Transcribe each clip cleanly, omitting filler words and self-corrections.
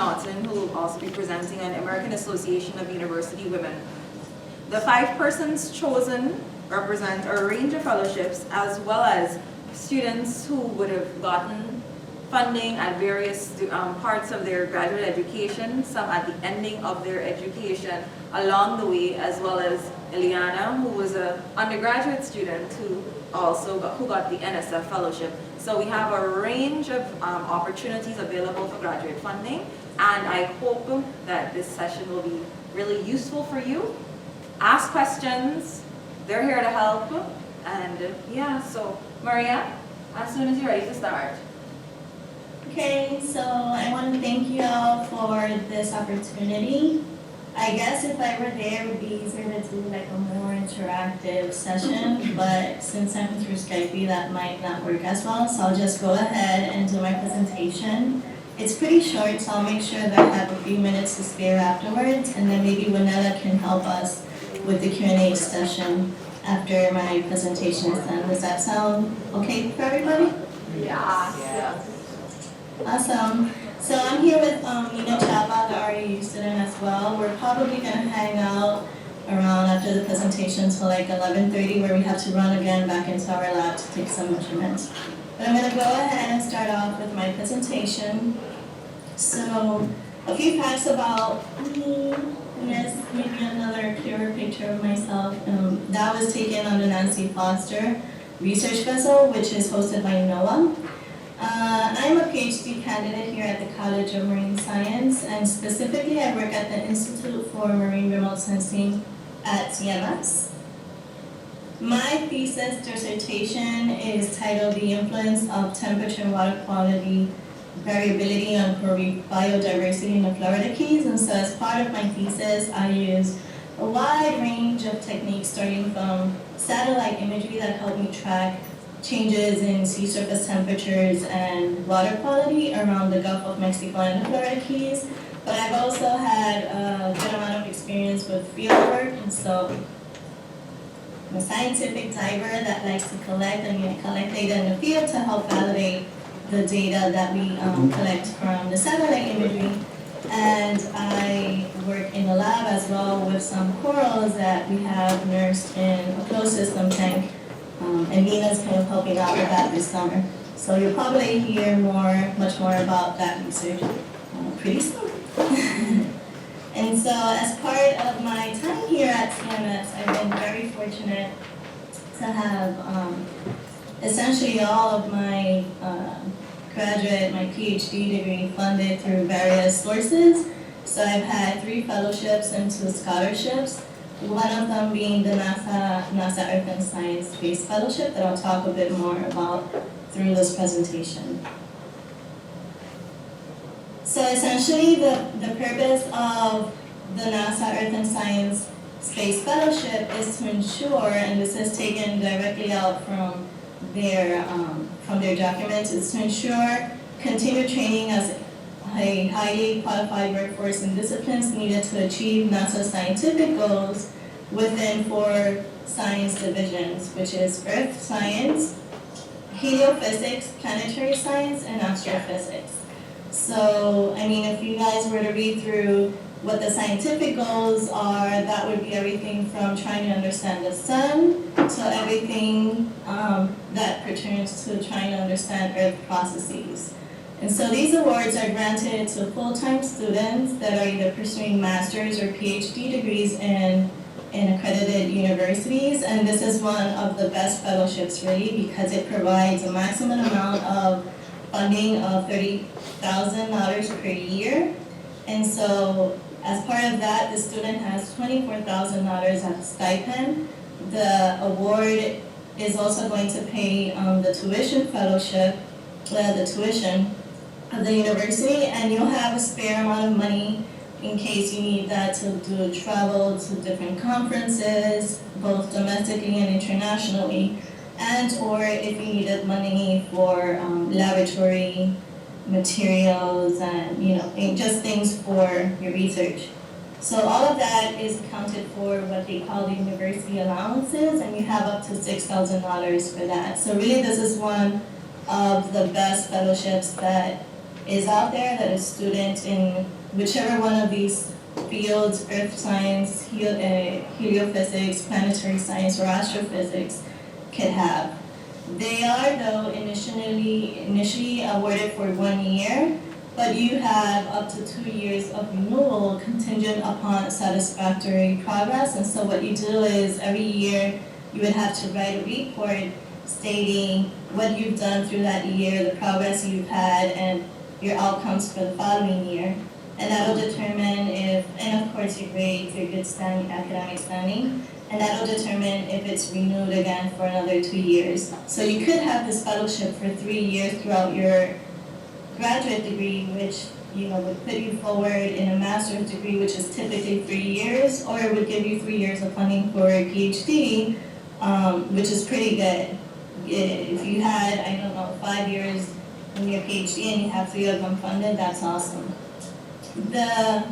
Norton, who will also be presenting on American Association of University Women. The 5 persons chosen represent a range of fellowships, as well as students who would have gotten funding at various parts of their graduate education, some at the ending of their education along the way, as well as Eliana, who was an undergraduate student who got the NSF fellowship. So we have a range of opportunities available for graduate funding, and I hope that this session will be really useful for you. Ask questions, they're here to help, and yeah, so Maria, as soon as you're ready to start. Okay, so I want to thank you all for this opportunity. I guess if I were there, it would be easier to do like a more interactive session, but since I'm through Skype, that might not work as well, so I'll just go ahead and do my presentation. It's pretty short, so I'll make sure that I have a few minutes to spare afterwards, and then maybe Winella can help us with the Q&A session after my presentation is done. Does that sound okay for everybody? Yeah. Awesome. So I'm here with Nina Chapa, the REU student as well. We're probably going to hang out around after the presentation till like 11:30, where we have to run again back into our lab to take some measurements. But I'm going to go ahead and start off with my presentation. So a few facts about me. Yes, maybe another clearer picture of myself. That was taken on the Nancy Foster research vessel, which is hosted by NOAA. I'm a PhD candidate here at the College of Marine Science, and specifically I work at the Institute for Marine Remote Sensing at CMS. My thesis dissertation is titled The Influence of Temperature and Water Quality Variability on Coral Reef Biodiversity in the Florida Keys. And so as part of my thesis, I use a wide range of techniques, starting from satellite imagery that helped me track changes in sea surface temperatures and water quality around the Gulf of Mexico and the Florida Keys. But I've also had a good amount of experience with field work, and so I'm a scientific diver that likes to collect data in the field to help validate the data that we collect from the satellite imagery. And I work in the lab as well with some corals that we have nursed in a closed system tank. And Nina's kind of helping out with that this summer. So you'll probably hear much more about that research pretty soon. And so as part of my time here at CMS, I've been very fortunate to have essentially all of my my PhD degree funded through various sources. So I've had 3 fellowships and 2 scholarships. One of them being the NASA Earth and Science Space Fellowship that I'll talk a bit more about through this presentation. So essentially the purpose of the NASA Earth and Science Space Fellowship is to ensure, and this is taken directly out from their documents, is to ensure continued training as a highly qualified workforce in disciplines needed to achieve NASA's scientific goals within 4 science divisions, which is Earth Science, Heliophysics, Planetary Science, and Astrophysics. So, I mean, if you guys were to read through what the scientific goals are, that would be everything from trying to understand the sun to everything that pertains to trying to understand Earth processes. And so these awards are granted to full-time students that are either pursuing master's or PhD degrees in accredited universities. And this is one of the best fellowships really, because it provides a maximum amount of funding of $30,000 per year. And so as part of that, the student has $24,000 as a stipend. The award is also going to pay the tuition fellowship, the tuition of the university, and you'll have a spare amount of money in case you need that to do travel to different conferences, both domestically and internationally, and or if you needed money for laboratory materials and just things for your research. So all of that is accounted for what they call the university allowances, and you have up to $6,000 for that. So really this is one of the best fellowships that is out there that a student in whichever one of these fields, earth science, heliophysics, planetary science, or astrophysics, could have. They are, though, initially awarded for 1 year, but you have up to 2 years of renewal contingent upon satisfactory progress. And so what you do is every year you would have to write a report stating what you've done through that year, the progress you've had, and your outcomes for the following year. And that'll determine if, and of course your grades, your good standing, academic standing, and that'll determine if it's renewed again for another 2 years. So you could have this fellowship for 3 years throughout your graduate degree, which would put you forward in a master's degree, which is typically 3 years, or it would give you 3 years of funding for a PhD, which is pretty good. If you had, 5 years in your PhD and you have 3 of them funded, that's awesome. The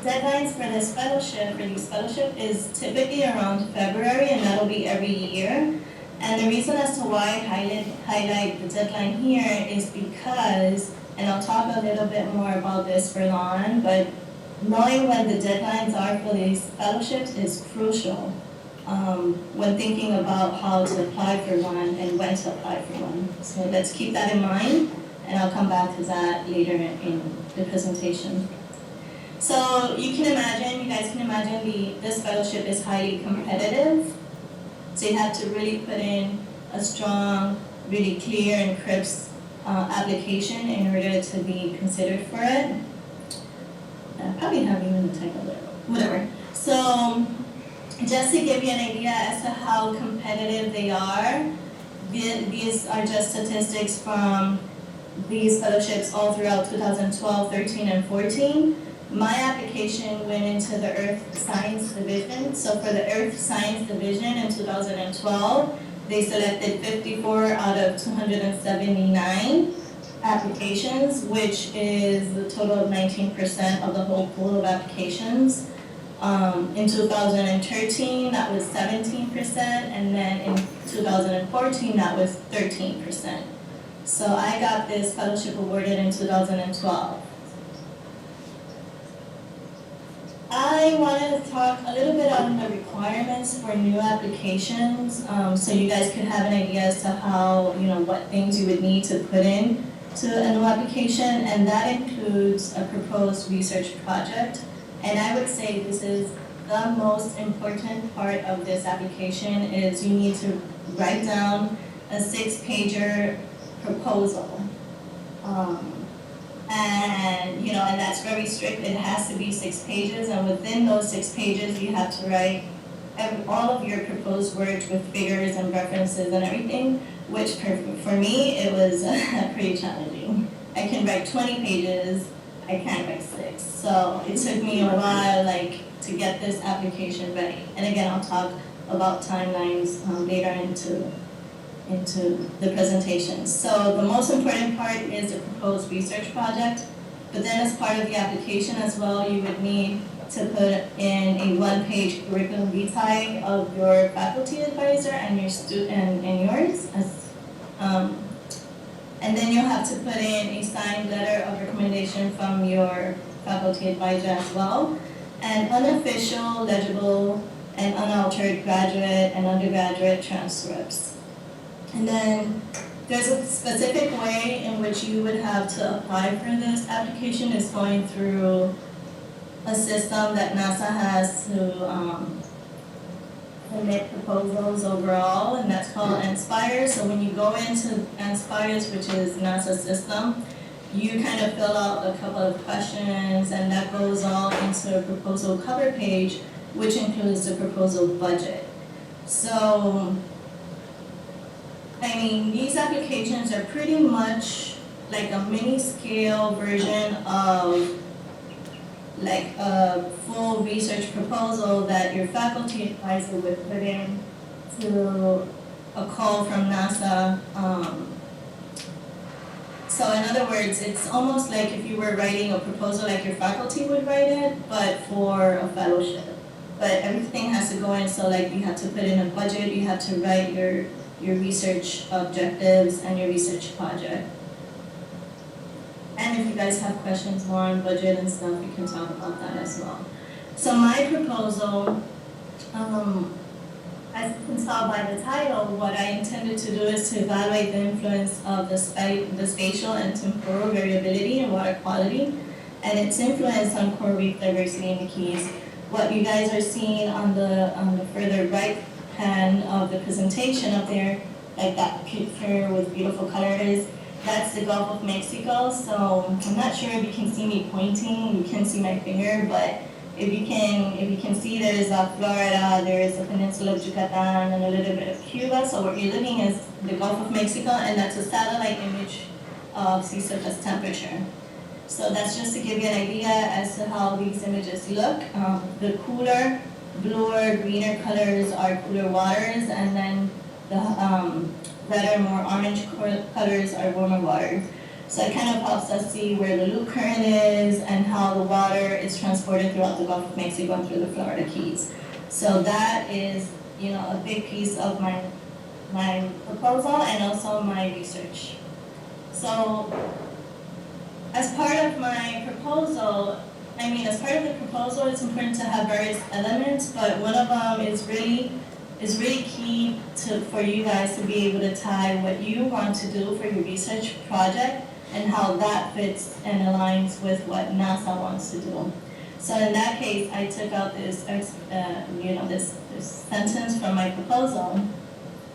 deadlines for this fellowship, for these fellowship, is typically around February, and that'll be every year. And the reason as to why I highlight the deadline here is because, and I'll talk a little bit more about this further on, but knowing when the deadlines are for these fellowships is crucial when thinking about how to apply for one and when to apply for one. So let's keep that in mind, and I'll come back to that later in the presentation. So you guys can imagine this fellowship is highly competitive. So you have to really put in a strong, really clear and crisp application in order to be considered for it. I probably haven't even typed it, whatever. So just to give you an idea as to how competitive they are, these are just statistics from these fellowships all throughout 2012, 13, and 14. My application went into the Earth Science Division. So for the Earth Science Division in 2012, they selected 54 out of 279 applications, which is a total of 19% of the whole pool of applications. In 2013, that was 17%, and then in 2014, that was 13%. So I got this fellowship awarded in 2012. I wanted to talk a little bit on the requirements for new applications, so you guys could have an idea as to how, what things you would need to put in to a new application, and that includes a proposed research project. And I would say this is the most important part of this application is you need to write down a 6-pager proposal. And that's very strict. It has to be 6 pages, and within those 6 pages, you have to write all of your proposed words with figures and references and everything, which for me, it was pretty challenging. I can write 20 pages, I can't write 6. So it took me a while, to get this application ready. And again, I'll talk about timelines later into the presentation. So the most important part is the proposed research project, but then as part of the application as well, you would need to put in a 1-page curriculum vitae of your faculty advisor and your student and yours. And then you'll have to put in a signed letter of recommendation from your faculty advisor as well, and unofficial, legible, and unaltered graduate and undergraduate transcripts. And then there's a specific way in which you would have to apply for this application is going through a system that NASA has to submit proposals overall, and that's called NSPIRE. So when you go into NSPIRE, which is NASA's system, you kind of fill out a couple of questions, and that goes all into a proposal cover page, which includes the proposal budget. So these applications are pretty much like a mini-scale version of a full research proposal that your faculty advisor would put in to a call from NASA. So in other words, it's almost like if you were writing a proposal like your faculty would write it, but for a fellowship. But everything has to go in, so you have to put in a budget, you have to write your research objectives and your research project. And if you guys have questions more on budget and stuff, we can talk about that as well. So my proposal, as you can tell by the title, what I intended to do is to evaluate the influence of the spatial and temporal variability in water quality and its influence on coral reef diversity in the Keys. What you guys are seeing on the further right hand of the presentation up there, like that picture with beautiful colors, that's the Gulf of Mexico. So I'm not sure if you can see me pointing, you can see my finger, but if you can see, there is Florida, there is the peninsula of Yucatan, and a little bit of Cuba. So what you're looking is the Gulf of Mexico, and that's a satellite image of sea surface temperature. So that's just to give you an idea as to how these images look. The cooler, bluer, greener colors are cooler waters, and then the redder, more orange colors are warmer waters. So it kind of helps us see where the loop current is and how the water is transported throughout the Gulf of Mexico and through the Florida Keys. So that is, a big piece of my proposal and also my research. So as part of my proposal, it's important to have various elements, but one of them is really key for you guys to be able to tie what you want to do for your research project and how that fits and aligns with what NASA wants to do. So in that case, I took out this sentence from my proposal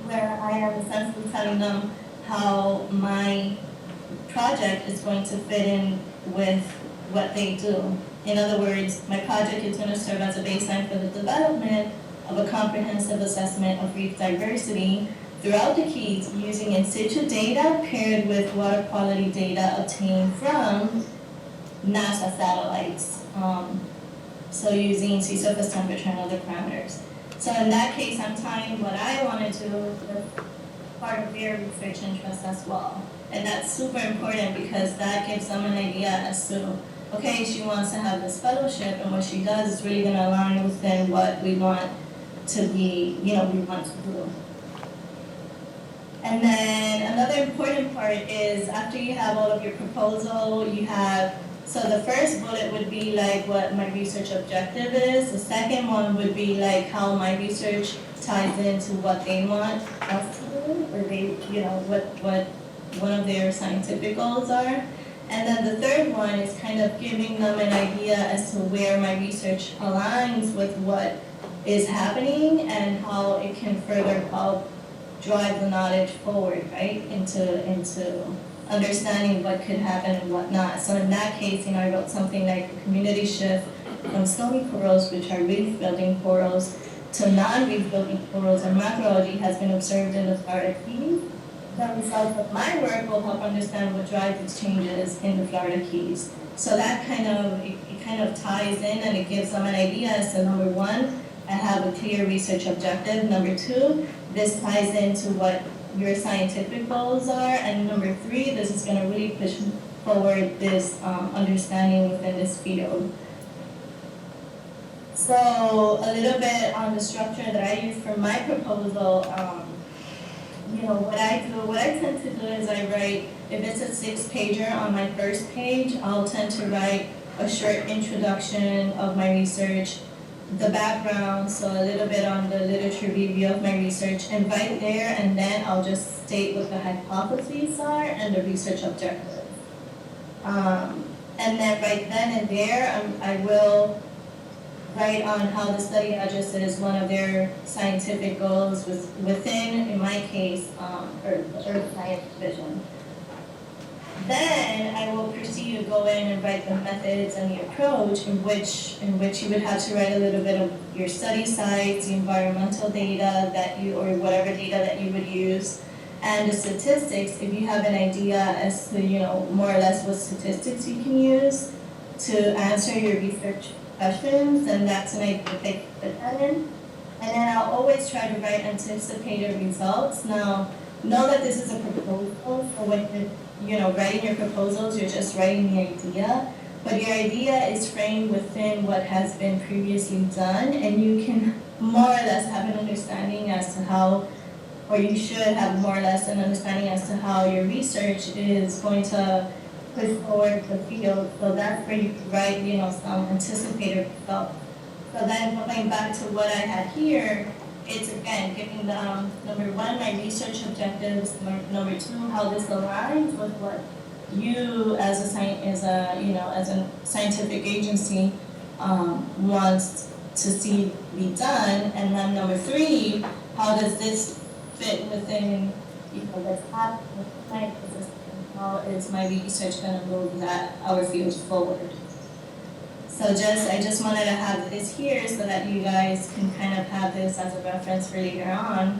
where I am essentially telling them how my project is going to fit in with what they do. In other words, my project is going to serve as a baseline for the development of a comprehensive assessment of reef diversity throughout the Keys using in situ data paired with water quality data obtained from NASA satellites. So using sea surface temperature and other parameters. So in that case, I'm tying what I want to do with part of their research interest as well. And that's super important because that gives them an idea as to, okay, she wants to have this fellowship, and what she does is really going to align within what we want to be, we want to do. And then another important part is after you have all of your proposal, so the first bullet would be like what my research objective is. The second one would be like how my research ties into what they want us to do, or what one of their scientific goals are. And then the third one is kind of giving them an idea as to where my research aligns with what is happening and how it can further help drive the knowledge forward, right, into understanding what could happen and what not. So in that case, I wrote something like a community shift from stony corals, which are reef-building corals, to non-reef-building corals and macroalgae has been observed in the Florida Keys. The results of my work will help understand what drives these changes in the Florida Keys. So that kind of ties in, and it gives them an idea as to number one, I have a clear research objective. Number two, this ties into what your scientific goals are. And number three, this is going to really push forward this understanding within this field. So a little bit on the structure that I use for my proposal. What I tend to do is I write, if it's a 6-pager on my first page, I'll tend to write a short introduction of my research, the background, so a little bit on the literature review of my research, and right there and then I'll just state what the hypotheses are and the research objectives. And then right then and there, I will write on how the study addresses one of their scientific goals within, in my case, Earth Science Division. Then I will proceed to go in and write the methods and the approach in which you would have to write a little bit of your study sites, the environmental data or whatever data that you would use, and the statistics, if you have an idea as to, more or less what statistics you can use to answer your research questions, and that's when I put that in. And then I'll always try to write anticipated results. Now, know that this is a proposal, so when you're writing your proposals, you're just writing the idea, but your idea is framed within what has been previously done, and you can more or less have an understanding as to how, or you should have more or less an understanding as to how your research is going to push forward the field. So that's where you could write, some anticipated results. So then going back to what I had here, it's again giving them number one, my research objectives, number two, how this aligns with what you as a scientific agency wants to see be done, and then number three, how does this fit within what's happening with the science system? How is my research going to move our field forward? So I just wanted to have this here so that you guys can kind of have this as a reference for later on.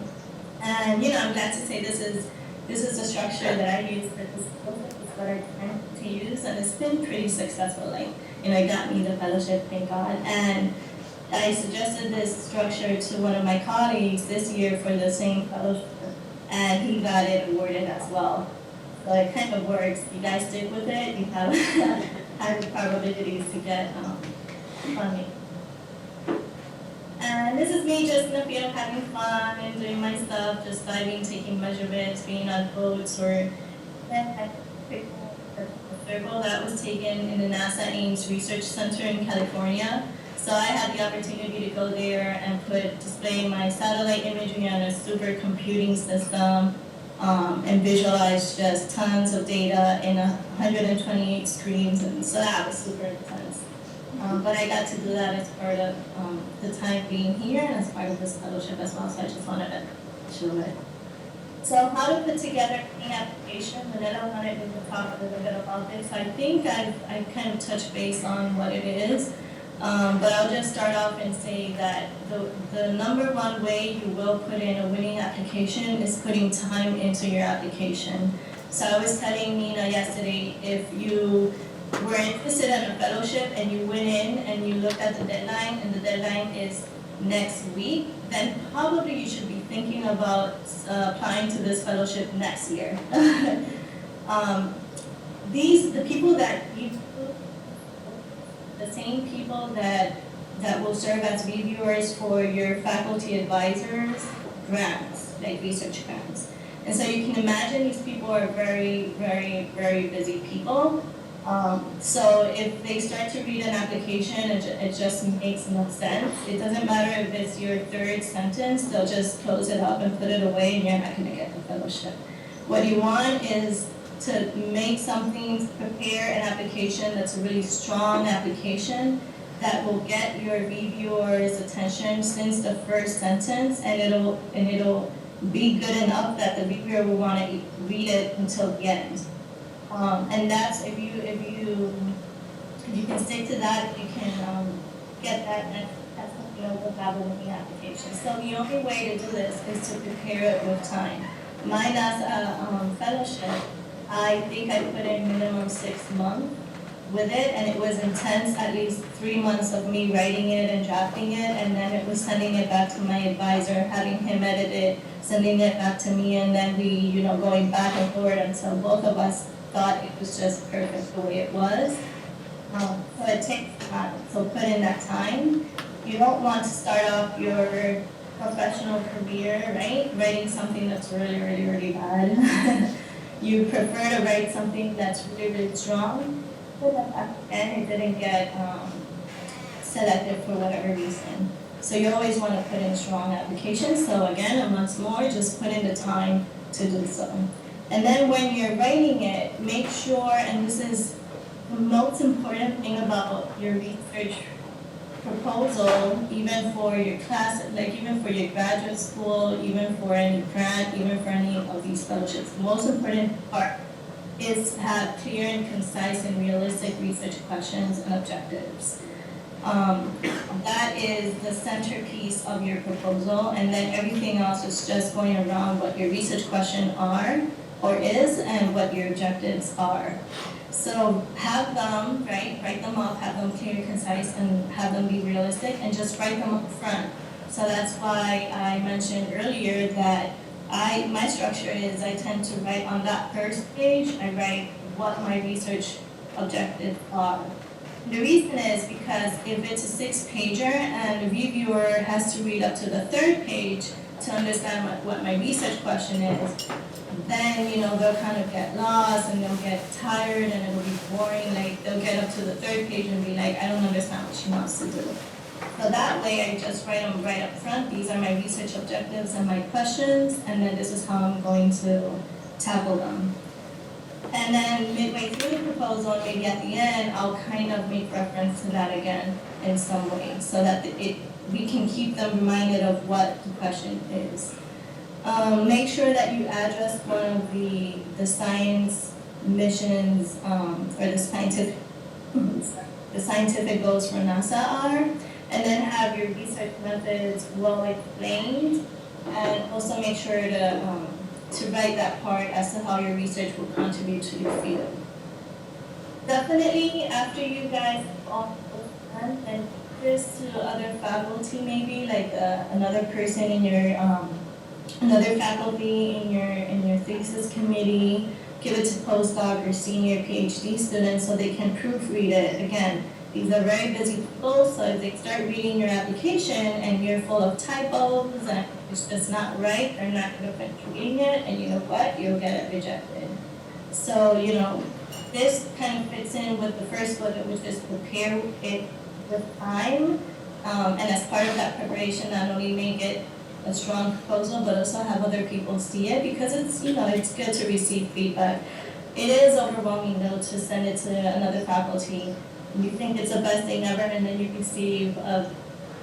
And I'm glad to say this is the structure that I use for this book. It's what I tend to use, and it's been pretty successful. It got me the fellowship, thank God. And I suggested this structure to one of my colleagues this year for the same fellowship, and he got it awarded as well. So it kind of works. You guys stick with it, you have higher probabilities to get funding. And this is me just in the field having fun and doing my stuff, just diving, taking measurements, being on boats, or a circle that was taken in the NASA Ames Research Center in California. So I had the opportunity to go there and display my satellite imagery on a supercomputing system, and visualize just tons of data in 128 screens, and so that was super intense. But I got to do that as part of the time being here and as part of this fellowship as well, so I just wanted to show it. So how to put together an application, Manila wanted me to talk a little bit about this. I think I've kind of touched base on what it is. But I'll just start off and say that the number one way you will put in a winning application is putting time into your application. So I was telling Nina yesterday, if you were interested in a fellowship and you went in and you looked at the deadline and the deadline is next week, then probably you should be thinking about applying to this fellowship next year. The people that the same people that will serve as reviewers for your faculty advisors grants, like research grants. And so you can imagine these people are very, very, very busy people. So if they start to read an application, it just makes no sense. It doesn't matter if it's your third sentence, they'll just close it up and put it away and you're not gonna get the fellowship. What you want is to prepare an application that's a really strong application that will get your reviewers' attention since the first sentence, and it'll be good enough that the reviewer will want to read it until the end. And that's if you can stick to that, you can get that. That's something that will have a winning application. So the only way to do this is to prepare it with time. My NASA fellowship, I think I put in minimum 6 months with it, and it was intense, at least 3 months of me writing it and drafting it, and then it was sending it back to my advisor, having him edit it, sending it back to me, and then we, going back and forth until both of us thought it was just perfect the way it was. So it takes time, so put in that time. You don't want to start off your professional career, right, writing something that's really, really, really bad. You prefer to write something that's really, really strong, and it didn't get selected for whatever reason. So you always want to put in strong applications. So again, and once more, just put in the time to do so. And then when you're writing it, make sure, and this is the most important thing about your research proposal, even for your class, even for your graduate school, even for any grant, even for any of these fellowships, the most important part is to have clear and concise and realistic research questions and objectives. That is the centerpiece of your proposal, and then everything else is just going around what your research question is and what your objectives are. So have them, write them up, have them clear, concise, and have them be realistic, and just write them up front. So that's why I mentioned earlier that my structure is I tend to write on that first page, I write what my research objectives are. The reason is because if it's a 6-pager and the reviewer has to read up to the 3rd page to understand what my research question is, then, they'll kind of get lost and they'll get tired and it'll be boring. Like, they'll get up to the third page and be like, I don't understand what she wants to do. So that way, I just write them right up front. These are my research objectives and my questions, and then this is how I'm going to tackle them. And then midway through the proposal, maybe at the end, I'll kind of make reference to that again in some way, so that we can keep them reminded of what the question is. Make sure that you address one of the science missions, or the scientific goals for NASA are, and then have your research methods well explained, and also make sure to write that part as to how your research will contribute to your field. Definitely, after you guys all done, then this to other faculty maybe, like another person in your another faculty in your thesis committee, give it to postdoc or senior PhD students so they can proofread it. Again, these are very busy people, so if they start reading your application and you're full of typos and it's just not right, they're not going to finish reading it, and you know what, you'll get it rejected. So, this kind of fits in with the first bullet, which is prepare it with time, and as part of that preparation, not only make it a strong proposal, but also have other people see it, because it's, it's good to receive feedback. It is overwhelming though to send it to another faculty. You think it's the best thing ever, and then you receive a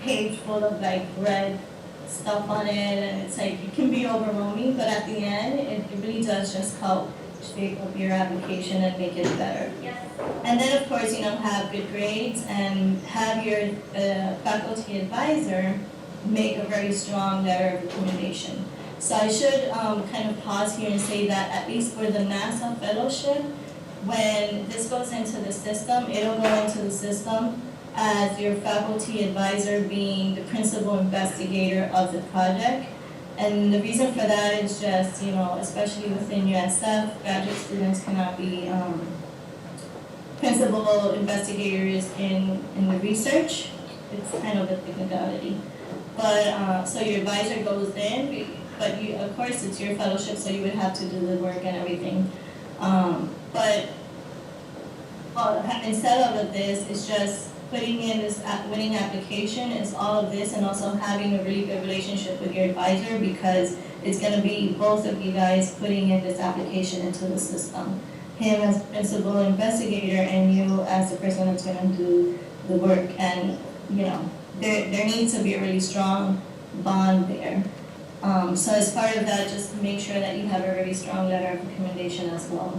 page full of like red stuff on it, and it's like, it can be overwhelming, but at the end, it really does just help shape up your application and make it better. Yes. And then of course, have good grades and have your faculty advisor make a very strong letter of recommendation. So I should kind of pause here and say that at least for the NASA fellowship, when this goes into the system, it'll go into the system as your faculty advisor being the principal investigator of the project. And the reason for that is just, especially within USF, graduate students cannot be principal investigators in the research. It's kind of a technicality. But, so your advisor goes in, but you, of course, it's your fellowship, so you would have to do the work and everything. But having said all of this, it's just putting in this winning application is all of this, and also having a really good relationship with your advisor, because it's going to be both of you guys putting in this application into the system. Him as principal investigator and you as the person that's going to do the work. And, there needs to be a really strong bond there. So as part of that, just make sure that you have a really strong letter of recommendation as well.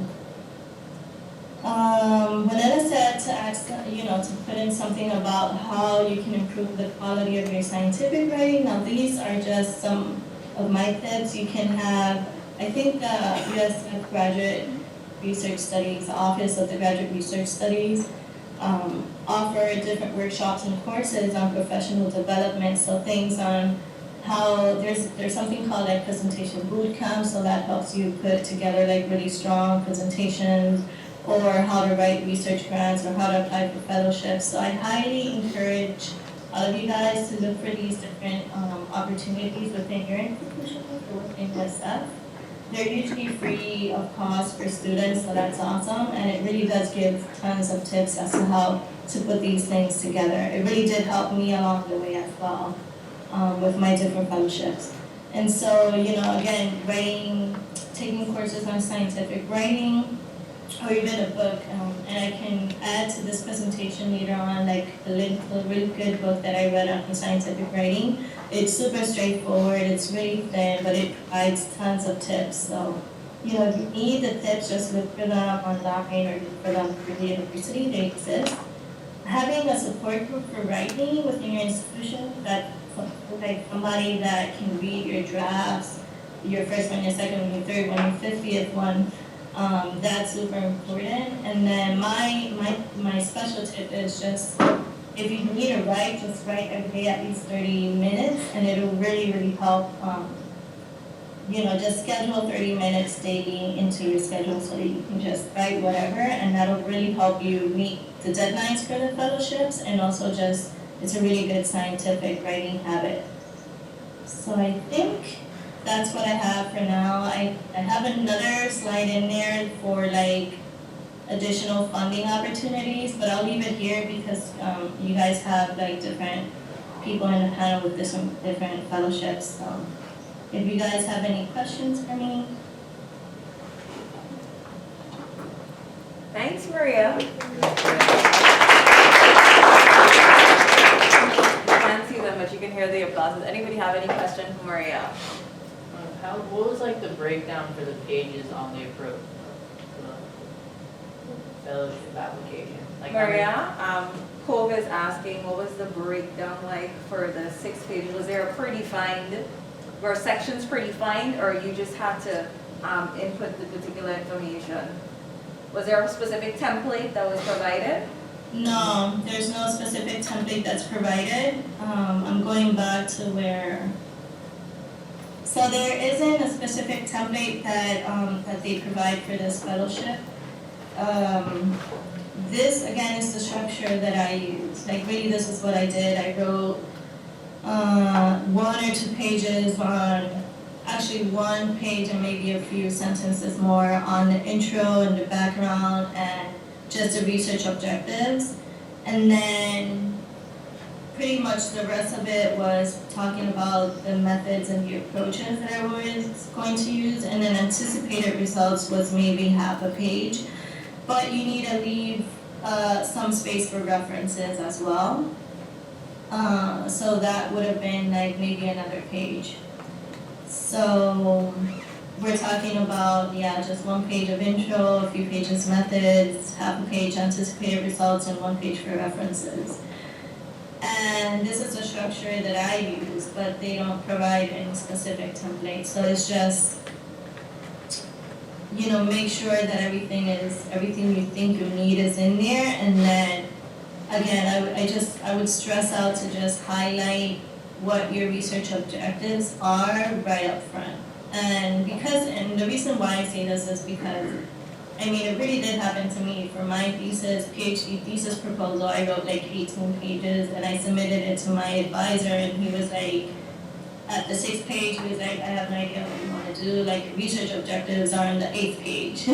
Vanessa said to ask, to put in something about how you can improve the quality of your scientific writing. Now, these are just some of my tips. You can have, I think the USF Graduate Research Studies, the Office of the Graduate Research Studies, offer different workshops and courses on professional development. So things on how there's something called like presentation boot camp, so that helps you put together like really strong presentations, or how to write research grants, or how to apply for fellowships. So I highly encourage all of you guys to look for these different opportunities within your institution or within USF. They're usually free of cost for students, so that's awesome, and it really does give tons of tips as to how to put these things together. It really did help me along the way as well with my different fellowships. And so, again, taking courses on scientific writing, or even a book, and I can add to this presentation later on, like a link to a really good book that I read on scientific writing. It's super straightforward, it's really thin, but it provides tons of tips. So, if you need the tips, just look for them online or look for them for the university, they exist. Having a support group for writing within your institution, that like somebody that can read your drafts, your first one, your second one, your third one, your 50th one, that's super important. And then my special tip is just, if you need to write, just write every day at least 30 minutes, and it'll really, really help. Just schedule 30 minutes daily into your schedule so that you can just write whatever, and that'll really help you meet the deadlines for the fellowships, and also it's a really good scientific writing habit. So I think that's what I have for now. I have another slide in there for like additional funding opportunities, but I'll leave it here because you guys have like different people in the panel with different fellowships. So if you guys have any questions for me. Thanks, Maria. You can't see them, but you can hear the applause. Does anybody have any question for Maria? What was like the breakdown for the pages on the approach, the fellowship application? Like Maria, Cove is asking, what was the breakdown like for the 6 pages? Was there a predefined, were sections predefined, or you just had to input the particular information? Was there a specific template that was provided? No, there's no specific template that's provided. I'm going back to where. So there isn't a specific template that they provide for this fellowship. This again is the structure that I use. Like really, this is what I did. I wrote 1 or 2 pages on, actually 1 page and maybe a few sentences more on the intro and the background and just the research objectives. And then pretty much the rest of it was talking about the methods and the approaches that I was going to use, and then anticipated results was maybe half a page. But you need to leave some space for references as well. So that would have been like maybe another page. So we're talking about, yeah, just 1 page of intro, a few pages methods, half a page anticipated results, and 1 page for references. And this is a structure that I use, but they don't provide any specific template. So it's just, you know, make sure that everything you think you need is in there. And then, again, I would stress out to just highlight what your research objectives are right up front. And the reason why I say this is because, I mean, it really did happen to me. For my PhD thesis proposal, I wrote like 18 pages and I submitted it to my advisor, and he was like, at the 6th page, he was like, I have no idea what you want to do. Like, research objectives are on the 8th page.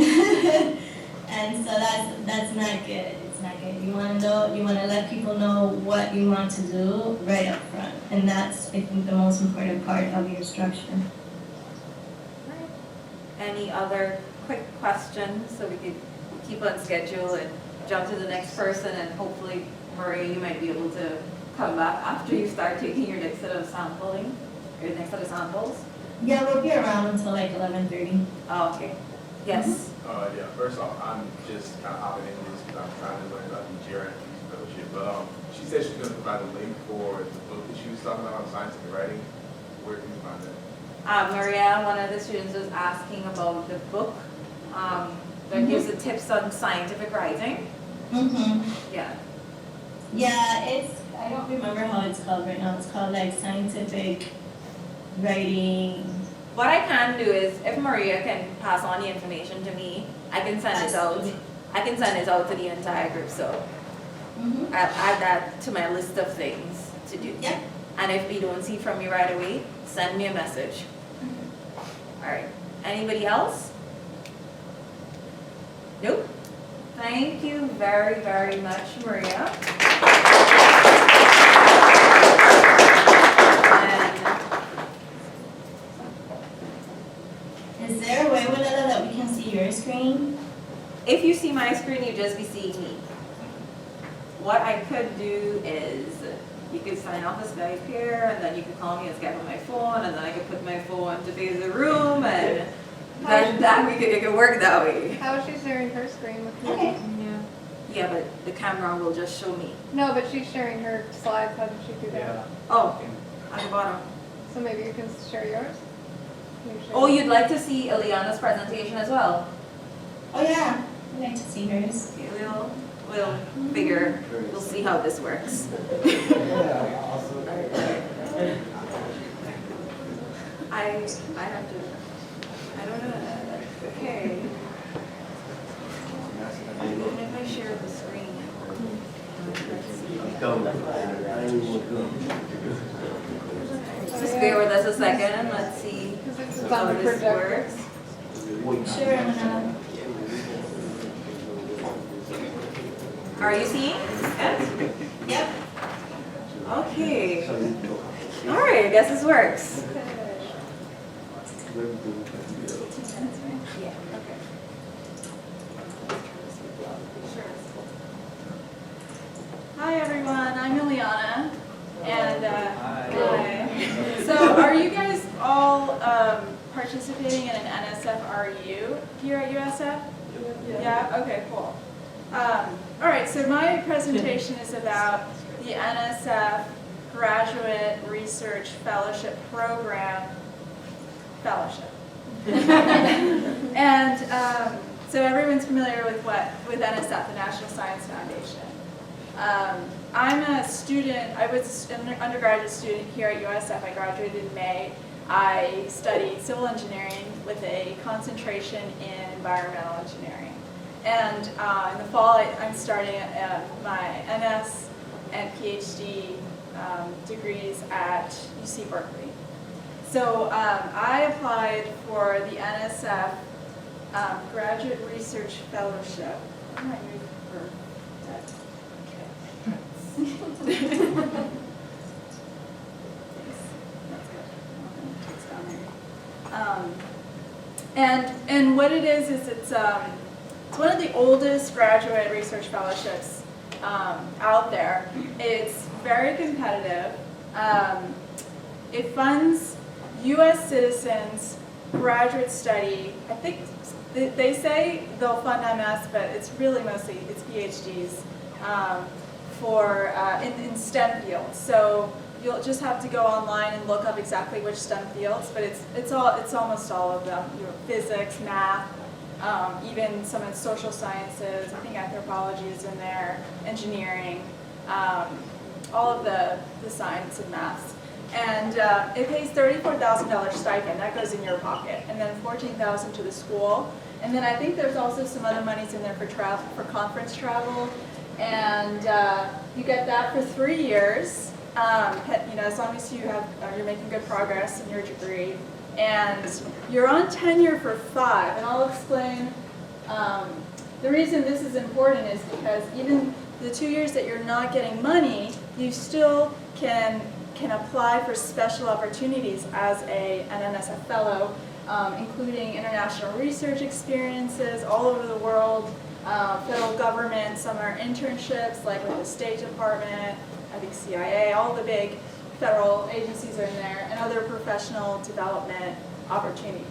And so that's not good. It's not good. You want to let people know what you want to do right up front. And that's, I think, the most important part of your structure. Any other quick questions so we could keep on schedule and jump to the next person, and hopefully, Maria, you might be able to come back after you start taking your next set of sampling, your next set of samples? Yeah, we'll be around until like 11:30. Oh, okay. Yes? Yeah, first off, I'm just kind of hopping into this because I'm trying to learn about the GRN fellowship. But she said she's going to provide a link for the book that she was talking about on scientific writing. Where can you find that? Maria, one of the students was asking about the book that gives the tips on scientific writing. Yeah. Yeah, I don't remember how it's called right now. It's called like scientific writing. What I can do is, if Maria can pass on the information to me, I can send it out. I can send it out to the entire group. So I'll add that to my list of things to do. Yeah. And if we don't see from you right away, send me a message. All right. Anybody else? Nope. Thank you very, very much, Maria. And is there a way, Winella, that we can see your screen? if you see my screen, you just be seeing me. What I could do is, you could sign off the Skype here, and then you could call me and Skype on my phone, and then I could put my phone to face the room, and it could work that way. How is she sharing her screen with me? Okay. Yeah, but the camera will just show me. No, but she's sharing her slides. How did she do that? Oh, at the bottom. So maybe you can share yours? Can you share Oh, you'd like to see Eliana's presentation as well? Oh yeah, I'd like to see hers. Okay, we'll figure, we'll see how this works. I have to, I don't know, okay. Even if I share the screen. Let's see. Just bear with us a second. Let's see Because this is how on the this projector. works. Sure, Manal. Are you seeing it? Yep. Okay. All right, I guess this works. Yeah, okay. Hi everyone, I'm Ileana, and hi. So are you guys all participating in an NSF REU here at USF? Yeah, okay, cool. All right, so my presentation is about the NSF Graduate Research Fellowship Program fellowship. And so everyone's familiar with NSF, the National Science Foundation. I'm a student, I was an undergraduate student here at USF. I graduated in May. I studied civil engineering with a concentration in environmental engineering. And in the fall, I'm starting my MS and PhD degrees at UC Berkeley. So I applied for the NSF Graduate Research Fellowship. I might move for that. Okay. That's good. It's down there. And what it is it's one of the oldest graduate research fellowships out there. It's very competitive. It funds U.S. citizens graduate study. I think they say they'll fund MS, but it's really mostly it's PhDs for in STEM fields. So you'll just have to go online and look up exactly which STEM fields, but it's almost all of them. You know, physics, math, even some of the social sciences. I think anthropology is in there, engineering, all of the science and maths. And it pays $34,000 stipend, that goes in your pocket, and then $14,000 to the school. And then I think there's also some other monies in there for travel, for conference travel, and you get that for 3 years. You know, as long as you're making good progress in your degree, and you're on tenure for 5. And I'll explain. The reason this is important is because even the 2 years that you're not getting money, you still can apply for special opportunities as an NSF fellow, including international research experiences all over the world, federal government, summer internships like with the State Department, I think CIA, all the big federal agencies are in there, and other professional development opportunities.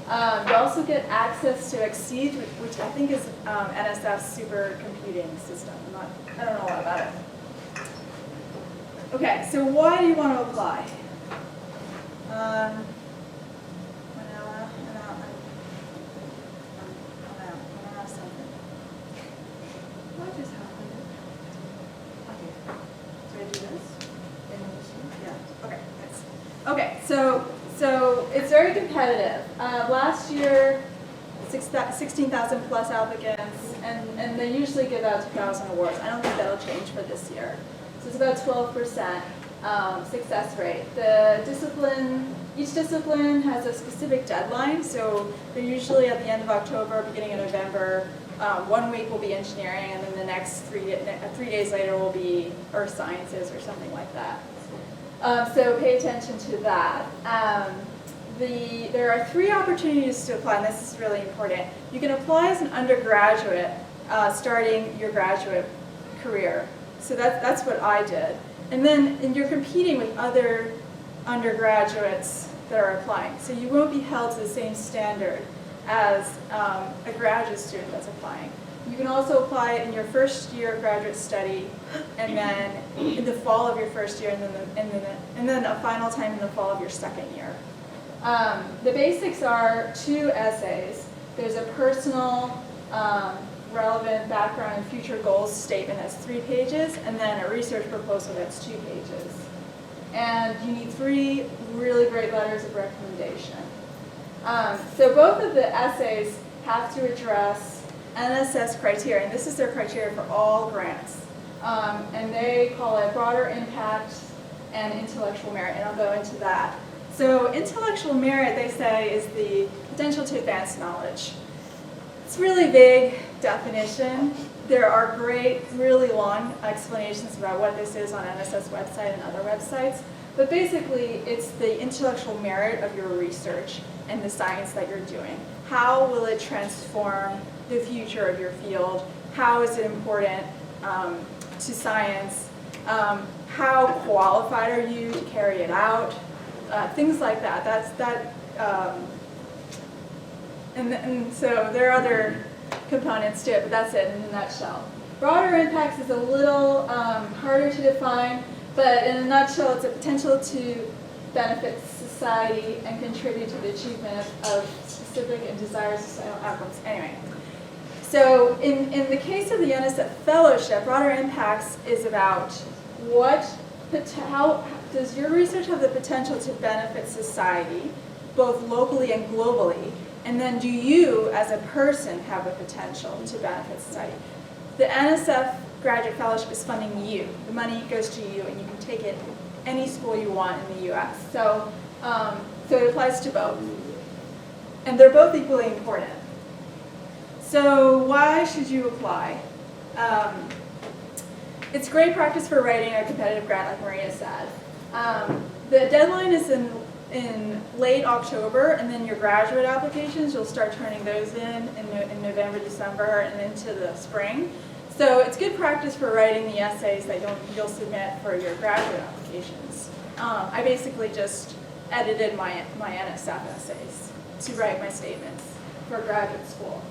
You also get access to Exceed, which I think is NSF's supercomputing system. I don't know a lot about it. Okay, so why do you want to apply? What just happened? Okay, so I do this? Yeah, okay, thanks. Okay, so it's very competitive. Last year, 16,000 plus applicants, and they usually give out 2,000 awards. I don't think that'll change for this year. So it's about 12% success rate. Each discipline has a specific deadline, so they're usually at the end of October, beginning of November. 1 week will be engineering, and then the next 3 days later will be earth sciences or something like that. So pay attention to that. There are 3 opportunities to apply, and this is really important. You can apply as an undergraduate, starting your graduate career. So that's what I did. And then you're competing with other undergraduates that are applying. So you won't be held to the same standard as a graduate student that's applying. You can also apply in your first year of graduate study, and then in the fall of your first year, and then a final time in the fall of your second year. The basics are 2 essays. There's a personal, relevant background and future goals statement that's 3 pages, and then a research proposal that's 2 pages. And you need 3 really great letters of recommendation. So both of the essays have to address NSF's criteria, and this is their criteria for all grants. And they call it broader impact and intellectual merit, and I'll go into that. So intellectual merit, they say, is the potential to advance knowledge. It's a really vague definition. There are great, really long explanations about what this is on NSF's website and other websites, but basically it's the intellectual merit of your research and the science that you're doing. How will it transform the future of your field? How is it important to science? How qualified are you to carry it out? Things like that. And so there are other components to it, but that's it in a nutshell. Broader impacts is a little harder to define, but in a nutshell, it's a potential to benefit society and contribute to the achievement of specific and desired societal outcomes. Anyway, so in the case of the NSF Fellowship, broader impacts is about how does your research have the potential to benefit society, both locally and globally, and then do you, as a person, have the potential to benefit society? The NSF Graduate Fellowship is funding you. The money goes to you, and you can take it any school you want in the U.S. So it applies to both. And they're both equally important. So why should you apply? It's great practice for writing a competitive grant, like Maria said. The deadline is in late October, and then your graduate applications, you'll start turning those in November, December, and into the spring. So it's good practice for writing the essays that you'll submit for your graduate applications. I basically just edited my NSF essays to write my statements for graduate school.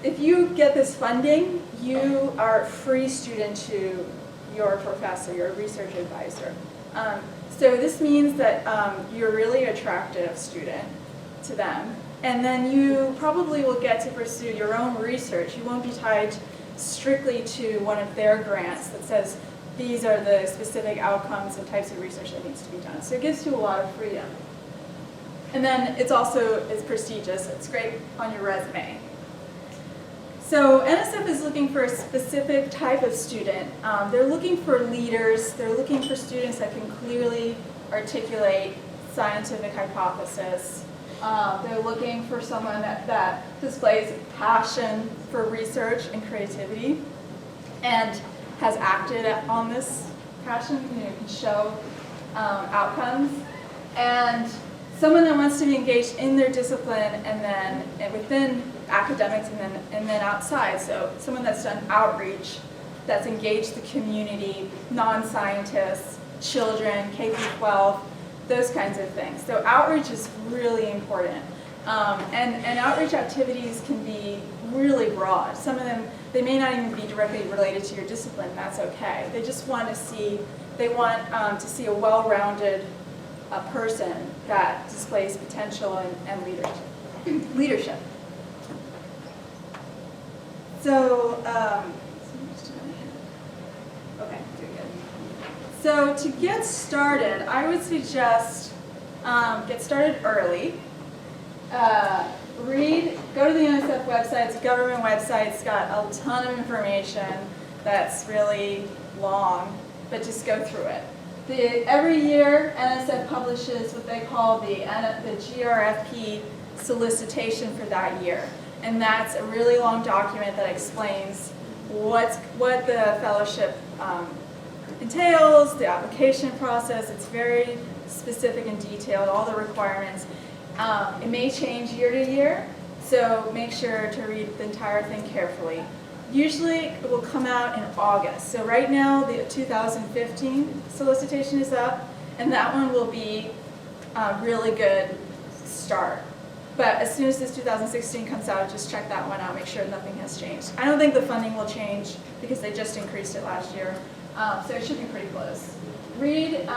If you get this funding, you are a free student to your professor, your research advisor. So this means that you're a really attractive student to them. And then you probably will get to pursue your own research. You won't be tied strictly to one of their grants that says these are the specific outcomes and types of research that needs to be done. So it gives you a lot of freedom. And then it's prestigious. It's great on your resume. So NSF is looking for a specific type of student. They're looking for leaders. They're looking for students that can clearly articulate scientific hypothesis. They're looking for someone that displays passion for research and creativity and has acted on this passion, can show outcomes. And someone that wants to be engaged in their discipline and within academics and then outside. So someone that's done outreach, that's engaged the community, non-scientists, children, K-12, those kinds of things. So outreach is really important. And outreach activities can be really broad. Some of them, they may not even be directly related to your discipline, and that's okay. They just want to see, to see a well-rounded person that displays potential and leadership. So, okay, very good. So to get started, I would suggest get started early. Go to the NSF website, it's a government website, it's got a ton of information that's really long, but just go through it. Every year, NSF publishes what they call the GRFP solicitation for that year. And that's a really long document that explains what the fellowship entails, the application process. It's very specific and detailed, all the requirements. It may change year to year, so make sure to read the entire thing carefully. Usually it will come out in August. So right now the 2015 solicitation is up, and that one will be a really good start. But as soon as this 2016 comes out, just check that one out, make sure nothing has changed. I don't think the funding will change because they just increased it last year, so it should be pretty close. Read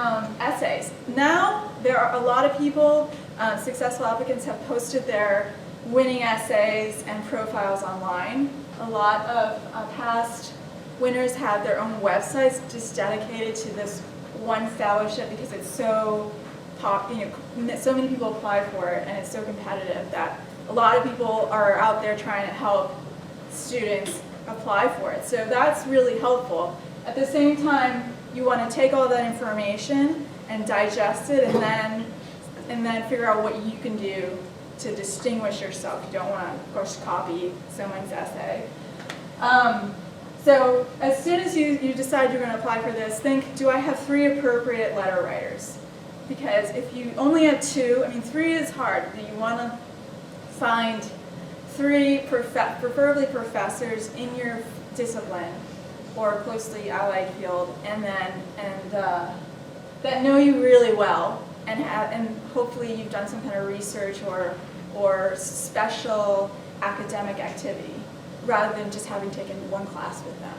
essays. Now there are a lot of people, successful applicants have posted their winning essays and profiles online. A lot of past winners have their own websites just dedicated to this one fellowship because it's so so many people apply for it and it's so competitive that a lot of people are out there trying to help students apply for it. So that's really helpful. At the same time, you want to take all that information and digest it, and then figure out what you can do to distinguish yourself. You don't want to, of course, copy someone's essay. So as soon as you decide you're going to apply for this, think, do I have 3 appropriate letter writers? Because if you only have 2, I mean 3 is hard. You want to find 3 preferably professors in your discipline or closely allied field, and that know you really well, and hopefully you've done some kind of research or special academic activity, rather than just having taken 1 class with them.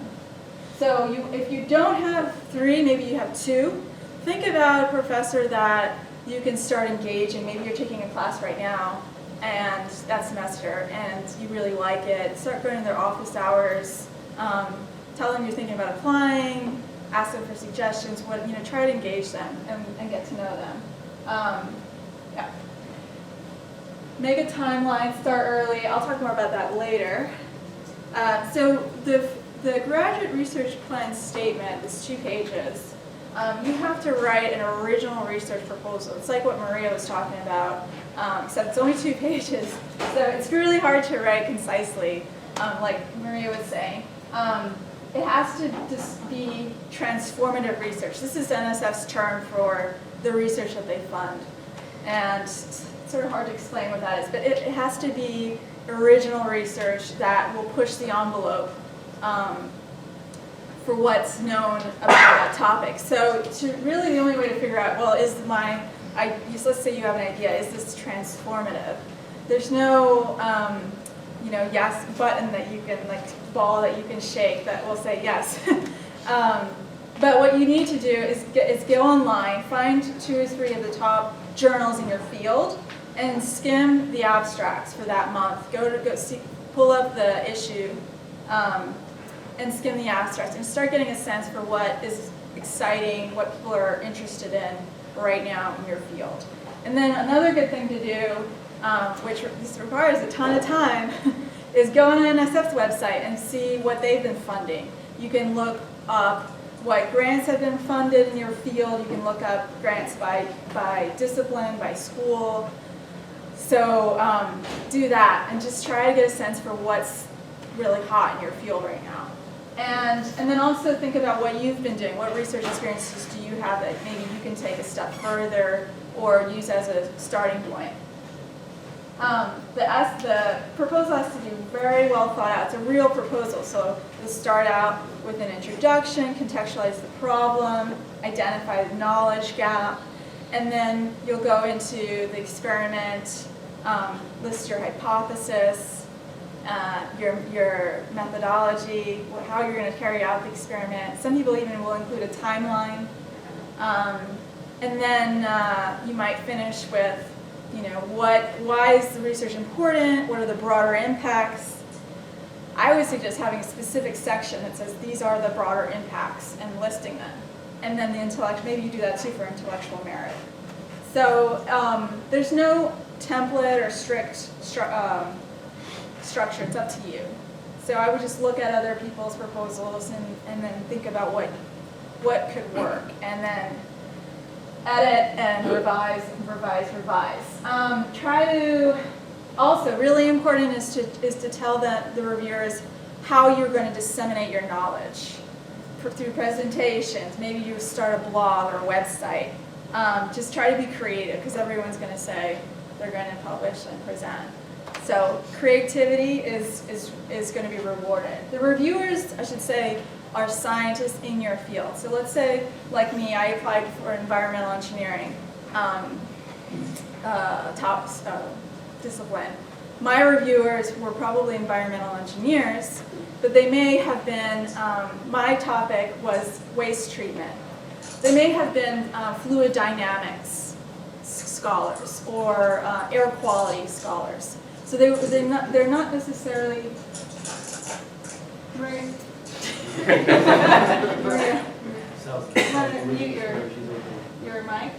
So if you don't have 3, maybe you have 2, think about a professor that you can start engaging. Maybe you're taking a class right now, and that semester, and you really like it. Start going to their office hours, tell them you're thinking about applying, ask them for suggestions, try to engage them and get to know them. Yeah. Make a timeline, start early. I'll talk more about that later. So the graduate research plan statement is 2 pages. You have to write an original research proposal. It's like what Maria was talking about, except it's only 2 pages. So it's really hard to write concisely, like Maria was saying. It has to just be transformative research. This is NSF's term for the research that they fund. And it's sort of hard to explain what that is, but it has to be original research that will push the envelope for what's known about that topic. So really the only way to figure out, well, let's say you have an idea, is this transformative? There's no yes button that you can, ball that you can shake that will say yes. But what you need to do is go online, find 2 or 3 of the top journals in your field, and skim the abstracts for that month. Pull up the issue, and skim the abstracts, and start getting a sense for what is exciting, what people are interested in right now in your field. And then another good thing to do, which this requires a ton of time, is go on NSF's website and see what they've been funding. You can look up what grants have been funded in your field. You can look up grants by discipline, by school. So do that and just try to get a sense for what's really hot in your field right now. And then also think about what you've been doing. What research experiences do you have that maybe you can take a step further or use as a starting point? The proposal has to be very well thought out. It's a real proposal, so you'll start out with an introduction, contextualize the problem, identify the knowledge gap, and then you'll go into the experiment, list your hypothesis, your methodology, how you're going to carry out the experiment. Some people even will include a timeline. And then you might finish with, why is the research important? What are the broader impacts? I would suggest having a specific section that says these are the broader impacts and listing them. And then the maybe you do that too for intellectual merit. So there's no template or strict structure. It's up to you. So I would just look at other people's proposals and then think about what could work, and then edit and revise. Try to, also really important is to tell the reviewers how you're going to disseminate your knowledge through presentations. Maybe you start a blog or a website. Just try to be creative, because everyone's going to say they're going to publish and present. So creativity is going to be rewarded. The reviewers, I should say, are scientists in your field. So let's say, like me, I applied for environmental engineering discipline. My reviewers were probably environmental engineers, but they may have been, my topic was waste treatment. They may have been fluid dynamics scholars or air quality scholars. So they're not necessarily. Maria, want to mute your mic?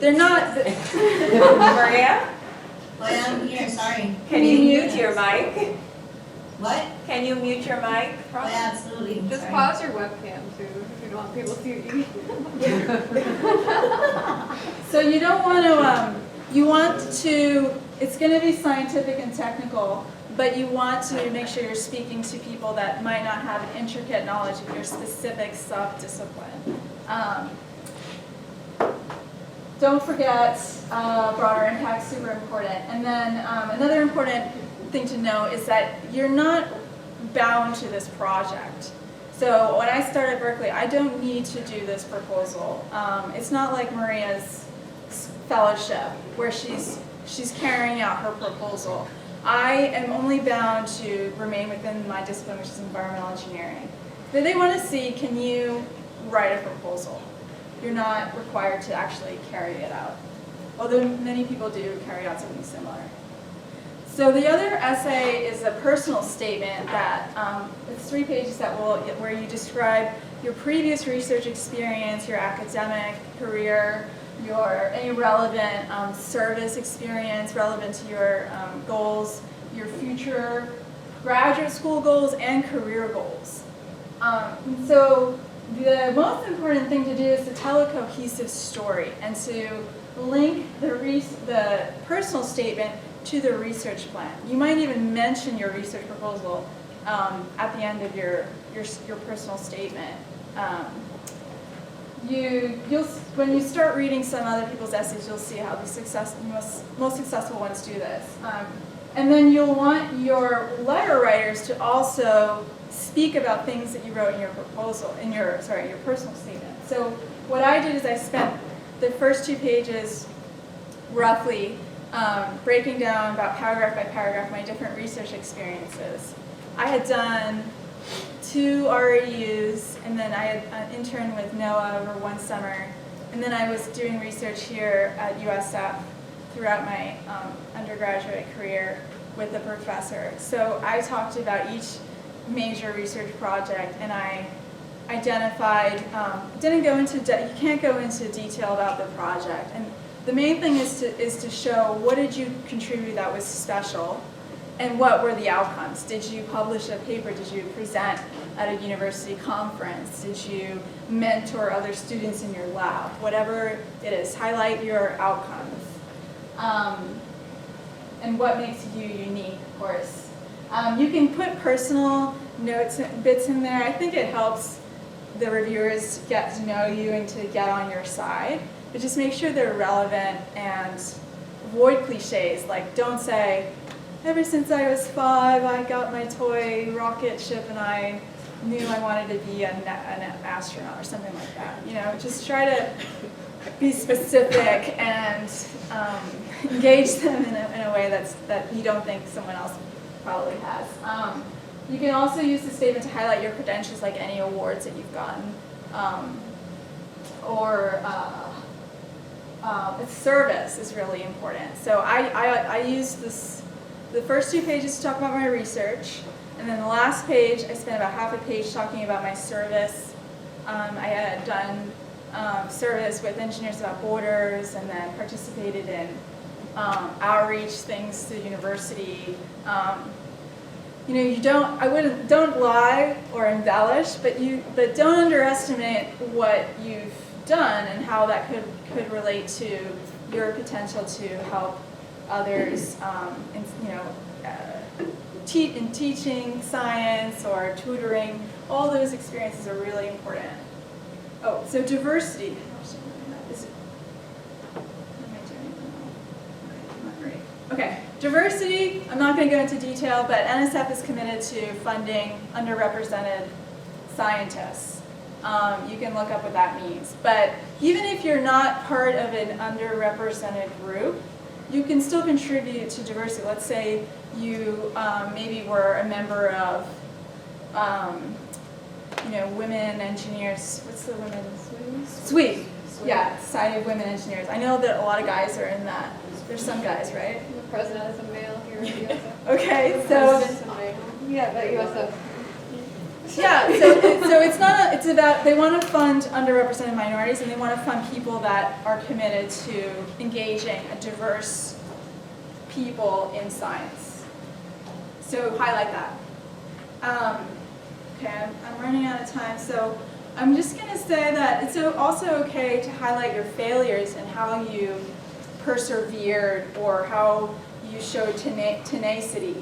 They're not. Maria, Oh, yeah, I'm here, sorry. can you mute your mic? What? Can you mute your mic? Oh, yeah, absolutely. Just Sorry. pause your webcam too, if you don't want people to see you. So you don't want to, you want to, it's going to be scientific and technical, but you want to make sure you're speaking to people that might not have an intricate knowledge of your specific sub-discipline. Don't forget broader impact, super important. And then another important thing to know is that you're not bound to this project. So when I started at Berkeley, I don't need to do this proposal. It's not like Maria's fellowship where she's carrying out her proposal. I am only bound to remain within my discipline, which is environmental engineering. But they want to see, can you write a proposal? You're not required to actually carry it out, although many people do carry out something similar. So the other essay is a personal statement that it's 3 pages where you describe your previous research experience, your academic career, any relevant service experience relevant to your goals, your future graduate school goals, and career goals. So the most important thing to do is to tell a cohesive story and to link the personal statement to the research plan. You might even mention your research proposal at the end of your personal statement. When you start reading some other people's essays, you'll see how the most successful ones do this. And then you'll want your letter writers to also speak about things that you wrote in your proposal, your personal statement. So what I did is I spent the first 2 pages roughly breaking down about paragraph by paragraph my different research experiences. I had done 2 REUs, and then I had interned with NOAA over 1 summer, and then I was doing research here at USF throughout my undergraduate career with a professor. So I talked about each major research project, and I identified, you can't go into detail about the project, and the main thing is to show what did you contribute that was special, and what were the outcomes. Did you publish a paper? Did you present at a university conference? Did you mentor other students in your lab? Whatever it is, highlight your outcomes. And what makes you unique, of course. You can put personal notes, bits in there. I think it helps the reviewers get to know you and to get on your side. But just make sure they're relevant and avoid cliches. Like, don't say, ever since I was 5, I got my toy rocket ship and I knew I wanted to be an astronaut or something like that. You know, just try to be specific and engage them in a way that you don't think someone else probably has. You can also use the statement to highlight your credentials, like any awards that you've gotten, service is really important. So I use the first 2 pages to talk about my research, and then the last page I spent about half a page talking about my service. I had done service with Engineers Without Borders, and then participated in outreach things to the university. Don't lie or embellish, but don't underestimate what you've done and how that could relate to your potential to help others in teaching science or tutoring. All those experiences are really important. Oh, so diversity. Okay, diversity, I'm not going to go into detail, but NSF is committed to funding underrepresented scientists. You can look up what that means. But even if you're not part of an underrepresented group, you can still contribute to diversity. Let's say you maybe were a member of, women engineers. What's the women's? SWE. Yeah, Society of Women Engineers. I know that a lot of guys are in that. There's some guys, right? The president is a male here at USF. Okay, so President's a male. Yeah, at USF. yeah, so it's about, they want to fund underrepresented minorities, and they want to fund people that are committed to engaging a diverse people in science. So highlight that. Okay, I'm running out of time, so I'm just going to say that it's also okay to highlight your failures and how you persevered or how you showed tenacity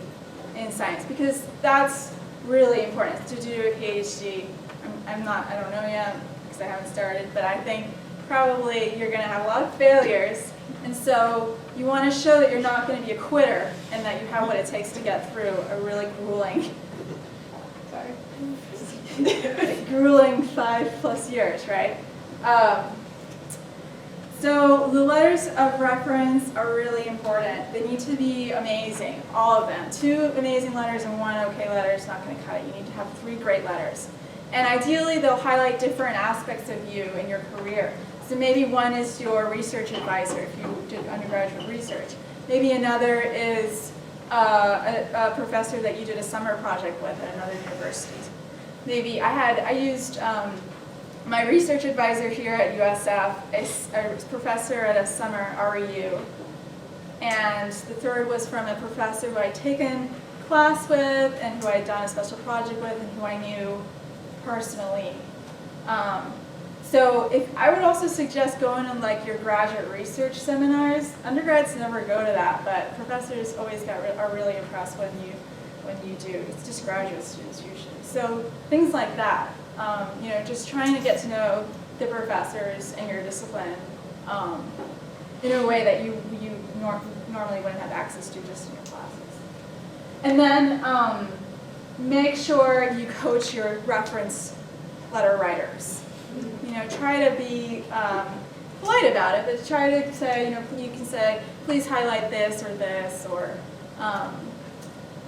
in science, because that's really important. To do a PhD, I don't know yet because I haven't started, but I think probably you're going to have a lot of failures, and so you want to show that you're not going to be a quitter and that you have what it takes to get through a really grueling, grueling 5+ years, right? So the letters of reference are really important. They need to be amazing, all of them. 2 amazing letters and 1 okay letter is not going to cut it. You need to have 3 great letters. And ideally, they'll highlight different aspects of you in your career. So maybe one is your research advisor if you did undergraduate research. Maybe another is a professor that you did a summer project with at another university. Maybe I used my research advisor here at USF, a professor at a summer REU. And the 3rd was from a professor who I'd taken class with and who I'd done a special project with and who I knew personally. So I would also suggest going on like your graduate research seminars. Undergrads never go to that, but professors always are really impressed when you do. It's just graduate students usually. So things like that. Just trying to get to know the professors in your discipline in a way that you normally wouldn't have access to just in your classes. And then make sure you coach your reference letter writers. Try to be polite about it, but try to say, you can say, please highlight this or this, or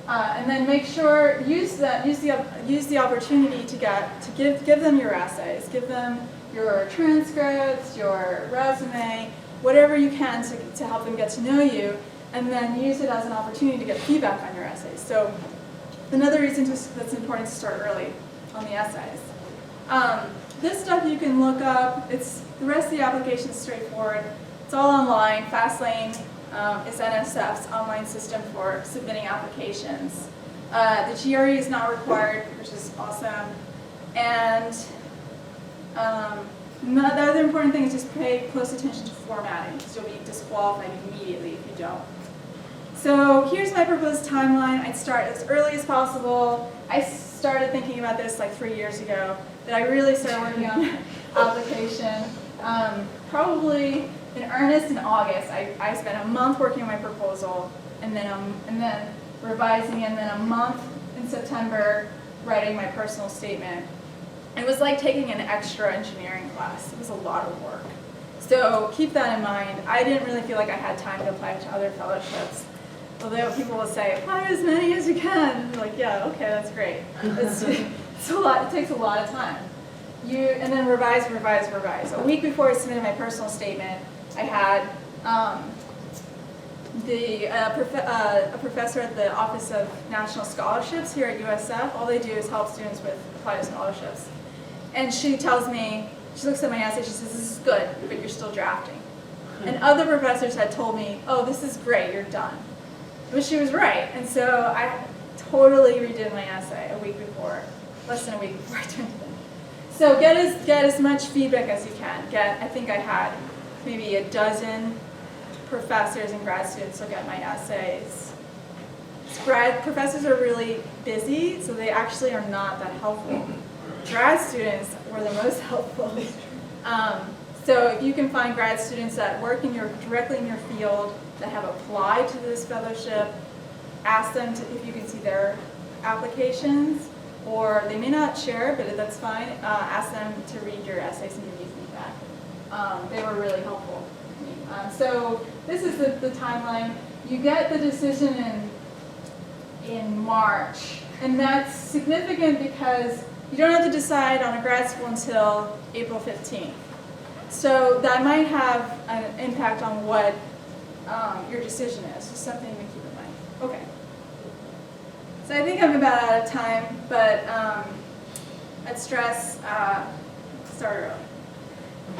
and then make sure use the opportunity to give them your essays, give them your transcripts, your resume, whatever you can to help them get to know you, and then use it as an opportunity to get feedback on your essays. So another reason that's important to start early on the essays. This stuff you can look up. The rest of the application is straightforward. It's all online. Fastlane is NSF's online system for submitting applications. The GRE is not required, which is awesome. And the other important thing is just pay close attention to formatting, because you'll be disqualified immediately if you don't. So here's my proposed timeline. I'd start as early as possible. I started thinking about this like 3 years ago, but I really started working on the application probably in earnest in August. I spent a month working on my proposal, and then revising, and then a month in September writing my personal statement. It was like taking an extra engineering class. It was a lot of work. So keep that in mind. I didn't really feel like I had time to apply to other fellowships. Although people will say, apply as many as you can. I'm like, yeah, okay, that's great. It's a lot. It takes a lot of time. And then revise. A week before I submitted my personal statement, I had a professor at the Office of National Scholarships here at USF. All they do is help students apply to scholarships. And she tells me, she looks at my essay, she says, this is good, but you're still drafting. And other professors had told me, oh, this is great, you're done. But she was right, and so I totally redid my essay less than a week before I turned it in. So get as much feedback as you can. I think I had maybe a dozen professors and grad students look at my essays. Professors are really busy, so they actually are not that helpful. Grad students were the most helpful. So if you can find grad students that work directly in your field, that have applied to this fellowship, ask them if you can see their applications, or they may not share, but that's fine. Ask them to read your essays and give you feedback. They were really helpful to me. So this is the timeline. You get the decision in March, and that's significant because you don't have to decide on a grad school until April 15th. So that might have an impact on what your decision is. Just something to keep in mind. Okay. So I think I'm about out of time, but I'd stress start early.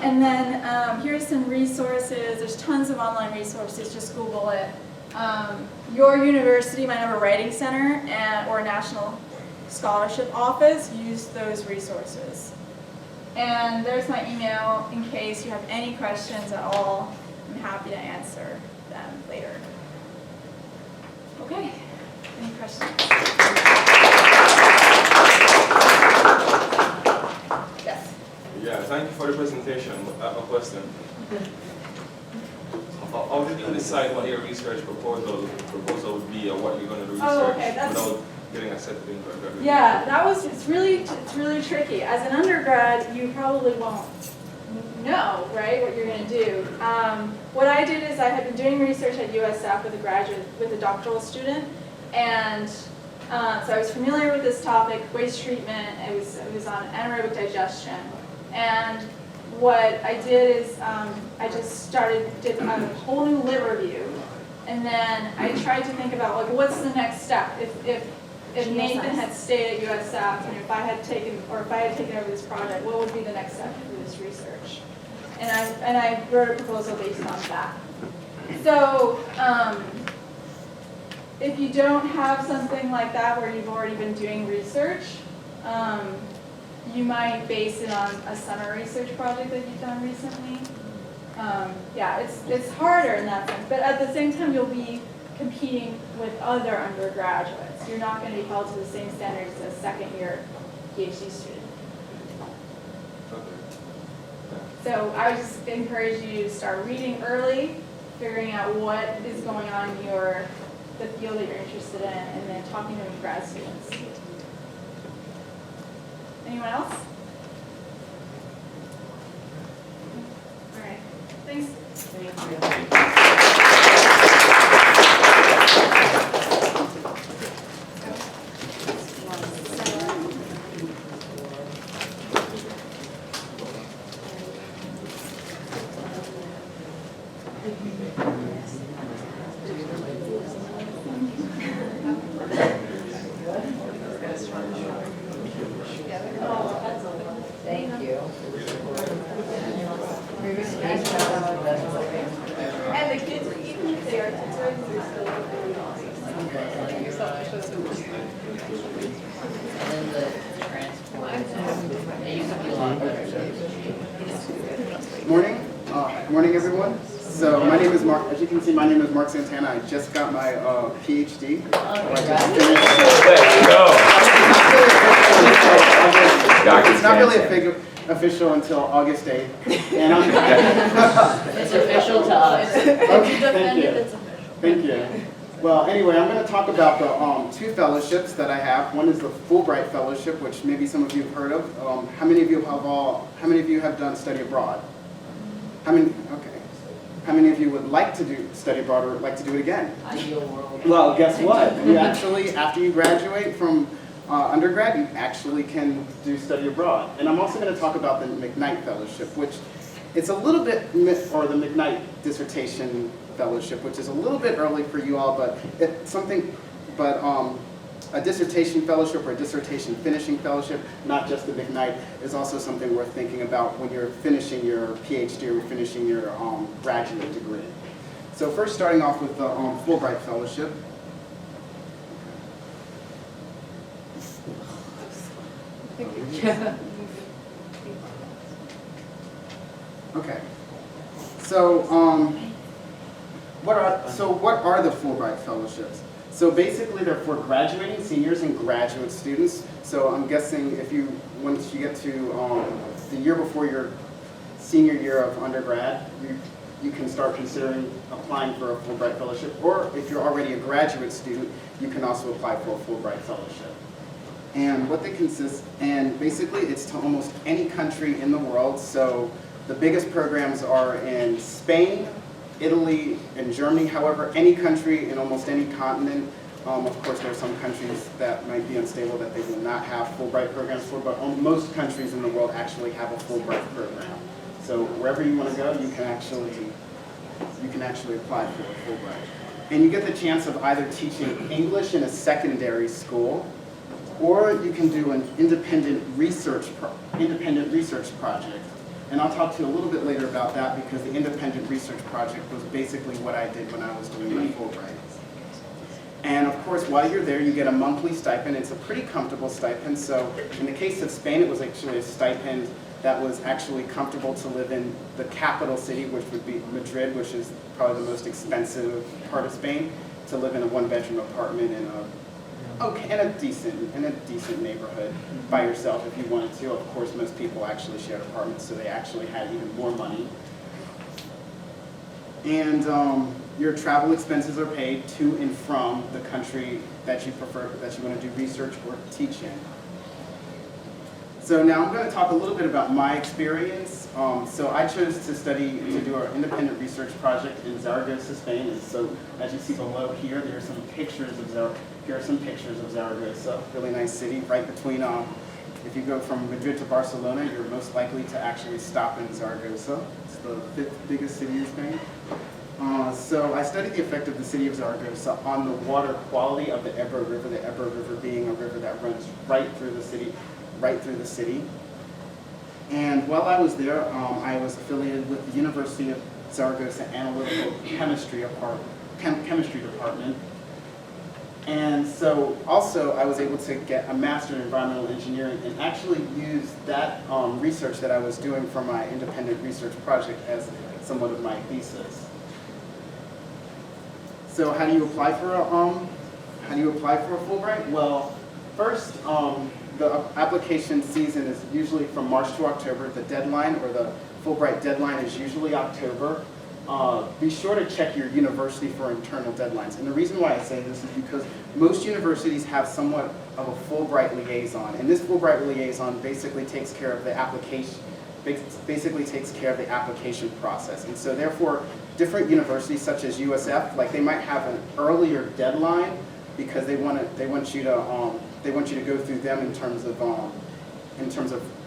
And then here's some resources. There's tons of online resources. Just Google it. Your university might have a writing center or a national scholarship office use those resources. And there's my email in case you have any questions at all. I'm happy to answer them later. Okay, any questions? Yes. Yeah, thank you for the presentation. I have a question. How did you decide what your research proposal would be, or what you're going to research without getting accepted into a graduate? Yeah, it's really tricky. As an undergrad, you probably won't know, right, what you're going to do. What I did is I had been doing research at USF with a doctoral student, and so I was familiar with this topic, waste treatment. It was on anaerobic digestion, and what I did is I just did a whole new lit review, and then I tried to think about like what's the next step if Nathan had stayed at USF, and if I had taken over this project, what would be the next step for this research? And I wrote a proposal based on that. So if you don't have something like that where you've already been doing research, you might base it on a summer research project that you've done recently. Yeah, it's harder in that sense, but at the same time you'll be competing with other undergraduates. You're not going to be held to the same standards as a second-year PhD student. So I would just encourage you to start reading early, figuring out what is going on in the field that you're interested in, and then talking to grad students. Anyone else? All right. Thanks. Thank you. And the kids, even if they are And then the transport, it used to be a lot better. Morning. Morning, everyone. So my name is Mark. As you can see, my name is Mark Santana. I just got my PhD. It's not really official until August 8th. And It's official to us. Okay, thank you. Thank you. Well, anyway, I'm going to talk about the two fellowships that I have. One is the Fulbright Fellowship, which maybe some of you have heard of. How many of you have done study abroad? How many? Okay. How many of you would like to do study abroad or would like to do it again? Ideal world. Well, guess what? You actually, after you graduate from undergrad, you actually can do study abroad. And I'm also going to talk about the McKnight Fellowship, which it's a little bit, or the McKnight Dissertation Fellowship, which is a little bit early for you all, but it's something, a dissertation fellowship or a dissertation finishing fellowship, not just the McKnight, is also something worth thinking about when you're finishing your PhD or finishing your graduate degree. So first starting off with the Fulbright Fellowship. Okay. So what are the Fulbright Fellowships? So basically they're for graduating seniors and graduate students. So I'm guessing once you get to the year before your senior year of undergrad, you can start considering applying for a Fulbright Fellowship. Or if you're already a graduate student, you can also apply for a Fulbright Fellowship. And what they consist, and basically it's to almost any country in the world. So the biggest programs are in Spain, Italy, and Germany. However, any country in almost any continent, of course there are some countries that might be unstable that they will not have Fulbright programs for, but most countries in the world actually have a Fulbright program. So wherever you want to go, you can actually apply for a Fulbright. And you get the chance of either teaching English in a secondary school, or you can do an independent research project. And I'll talk to you a little bit later about that because the independent research project was basically what I did when I was doing my Fulbright. And of course, while you're there, you get a monthly stipend. It's a pretty comfortable stipend. So in the case of Spain, it was actually a stipend that was actually comfortable to live in the capital city, which would be Madrid, which is probably the most expensive part of Spain, to live in a one-bedroom apartment in a decent neighborhood by yourself if you wanted to. Of course, most people actually shared apartments, so they actually had even more money. And your travel expenses are paid to and from the country that you prefer, that you want to do research or teach in. So now I'm going to talk a little bit about my experience. So I chose to do our independent research project in Zaragoza, Spain. And so as you see below here, there are some pictures of Zaragoza, really nice city, right between, if you go from Madrid to Barcelona, you're most likely to actually stop in Zaragoza. It's the 5th biggest city in Spain. So I studied the effect of the city of Zaragoza on the water quality of the Ebro River being a river that runs right through the city. And while I was there, I was affiliated with the University of Zaragoza Analytical Chemistry Department. And so also I was able to get a Master in Environmental Engineering and actually use that research that I was doing for my independent research project as somewhat of my thesis. So how do you apply for a Fulbright? Well, first, the application season is usually from March to October. The deadline, or the Fulbright deadline, is usually October. Be sure to check your university for internal deadlines. And the reason why I say this is because most universities have somewhat of a Fulbright liaison. And this Fulbright liaison basically takes care of the application, process. And so therefore, different universities such as USF, like they might have an earlier deadline because they want you to go through them in terms of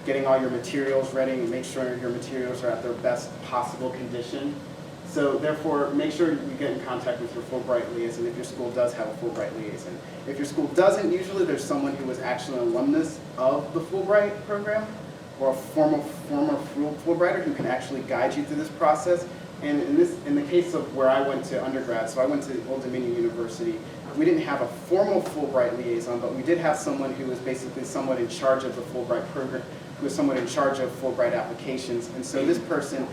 getting all your materials ready and make sure your materials are at their best possible condition. So therefore, make sure you get in contact with your Fulbright liaison if your school does have a Fulbright liaison. If your school doesn't, usually there's someone who was actually an alumnus of the Fulbright program or a former Fulbrighter who can actually guide you through this process. And in the case of where I went to undergrad, so I went to Old Dominion University, we didn't have a formal Fulbright liaison, but we did have someone who was basically somewhat in charge of the Fulbright program, who was somewhat in charge of Fulbright applications. And so this person,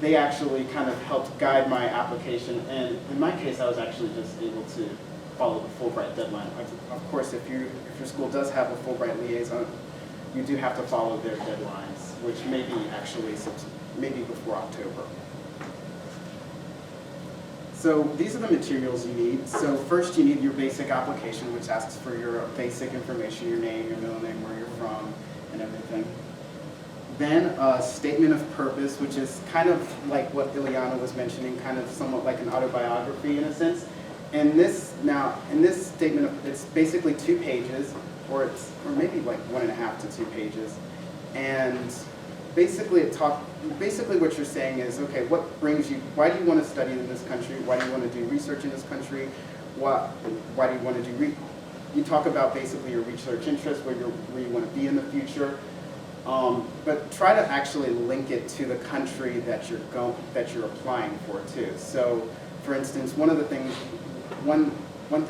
they actually kind of helped guide my application. And in my case, I was actually just able to follow the Fulbright deadline. Of course, if your school does have a Fulbright liaison, you do have to follow their deadlines, which may be before October. So these are the materials you need. So first you need your basic application, which asks for your basic information, your name, your middle name, where you're from, and everything. Then a statement of purpose, which is kind of like what Ileana was mentioning, kind of somewhat like an autobiography in a sense. And this statement, it's basically 2 pages, or maybe like 1.5 to 2 pages. And basically what you're saying is, okay, what brings you, why do you want to study in this country? Why do you want to do research in this country? Why do you want to do, you talk about basically your research interests, where you want to be in the future. But try to actually link it to the country that you're applying for too. So for instance, one thing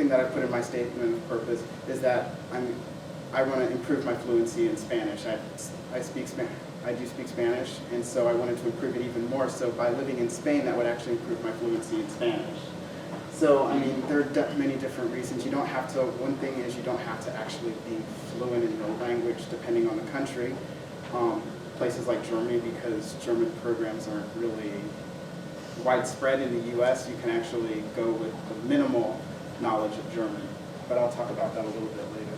that I put in my statement of purpose is that I want to improve my fluency in Spanish. I do speak Spanish, and so I wanted to improve it even more. So by living in Spain, that would actually improve my fluency in Spanish. So I mean, there are many different reasons. You don't have to. One thing is you don't have to actually be fluent in the language, depending on the country. Places like Germany, because German programs aren't really widespread in the U.S., you can actually go with a minimal knowledge of German. But I'll talk about that a little bit later.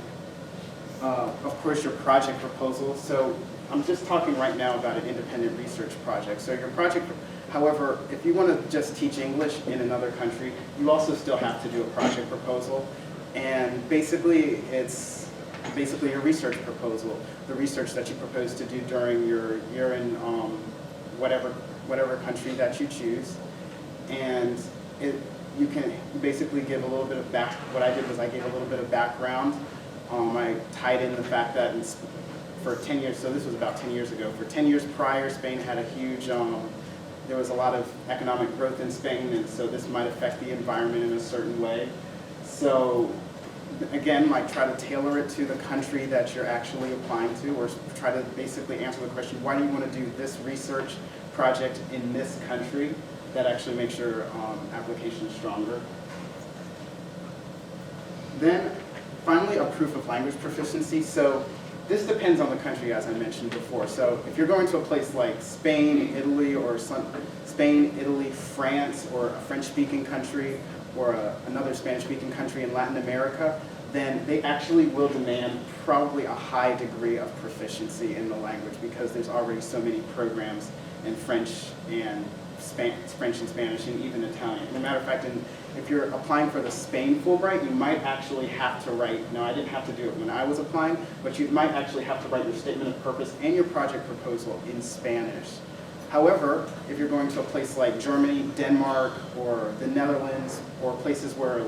Of course, your project proposal. So I'm just talking right now about an independent research project. So your project, however, if you want to just teach English in another country, you also still have to do a project proposal. And basically, it's your research proposal, the research that you propose to do during your year in whatever country that you choose. And you can basically give a little bit of what I did was I gave a little bit of background. I tied in the fact that for 10 years, so this was about 10 years ago, for 10 years prior, Spain had a huge, there was a lot of economic growth in Spain, and so this might affect the environment in a certain way. So again, like try to tailor it to the country that you're actually applying to, or try to basically answer the question, why do you want to do this research project in this country? That actually makes your application stronger. Then finally, a proof of language proficiency. So this depends on the country, as I mentioned before. So if you're going to a place like Spain, Italy, or Spain, Italy, France, or a French-speaking country, or another Spanish-speaking country in Latin America, then they actually will demand probably a high degree of proficiency in the language because there's already so many programs in French and Spanish, and even Italian. As a matter of fact, if you're applying for the Spain Fulbright, you might actually have to write, no, I didn't have to do it when I was applying, but you might actually have to write your statement of purpose and your project proposal in Spanish. However, if you're going to a place like Germany, Denmark, or the Netherlands, or places where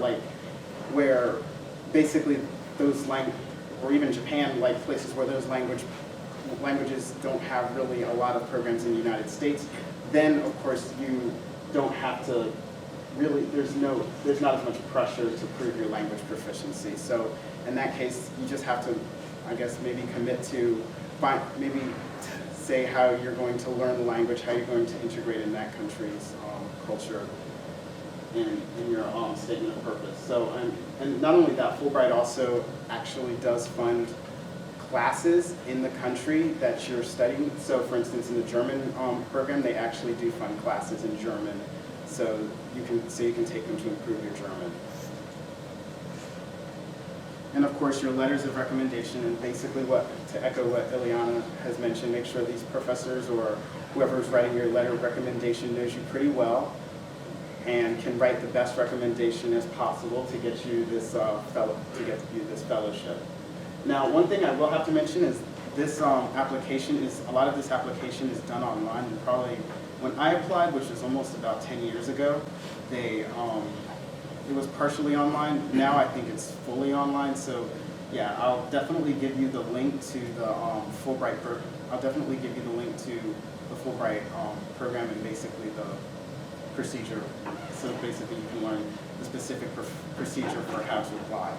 basically those or even Japan, like places where those languages don't have really a lot of programs in the United States, then of course you don't have to really, there's not as much pressure to prove your language proficiency. So in that case, you just have to, I guess, maybe commit to say how you're going to learn the language, how you're going to integrate in that country's culture in your statement of purpose. So, and not only that, Fulbright also actually does fund classes in the country that you're studying. So for instance, in the German program, they actually do fund classes in German. So you can take them to improve your German. And of course, your letters of recommendation, and basically to echo what Ileana has mentioned, make sure these professors or whoever is writing your letter of recommendation knows you pretty well and can write the best recommendation as possible to get you this fellowship. Now, one thing I will have to mention is this a lot of this application is done online. And probably when I applied, which was almost about 10 years ago, it was partially online. Now I think it's fully online. So yeah, I'll definitely give you the link to the Fulbright. I'll definitely give you the link to the Fulbright program and basically the procedure. So basically, you can learn the specific procedure for how to apply.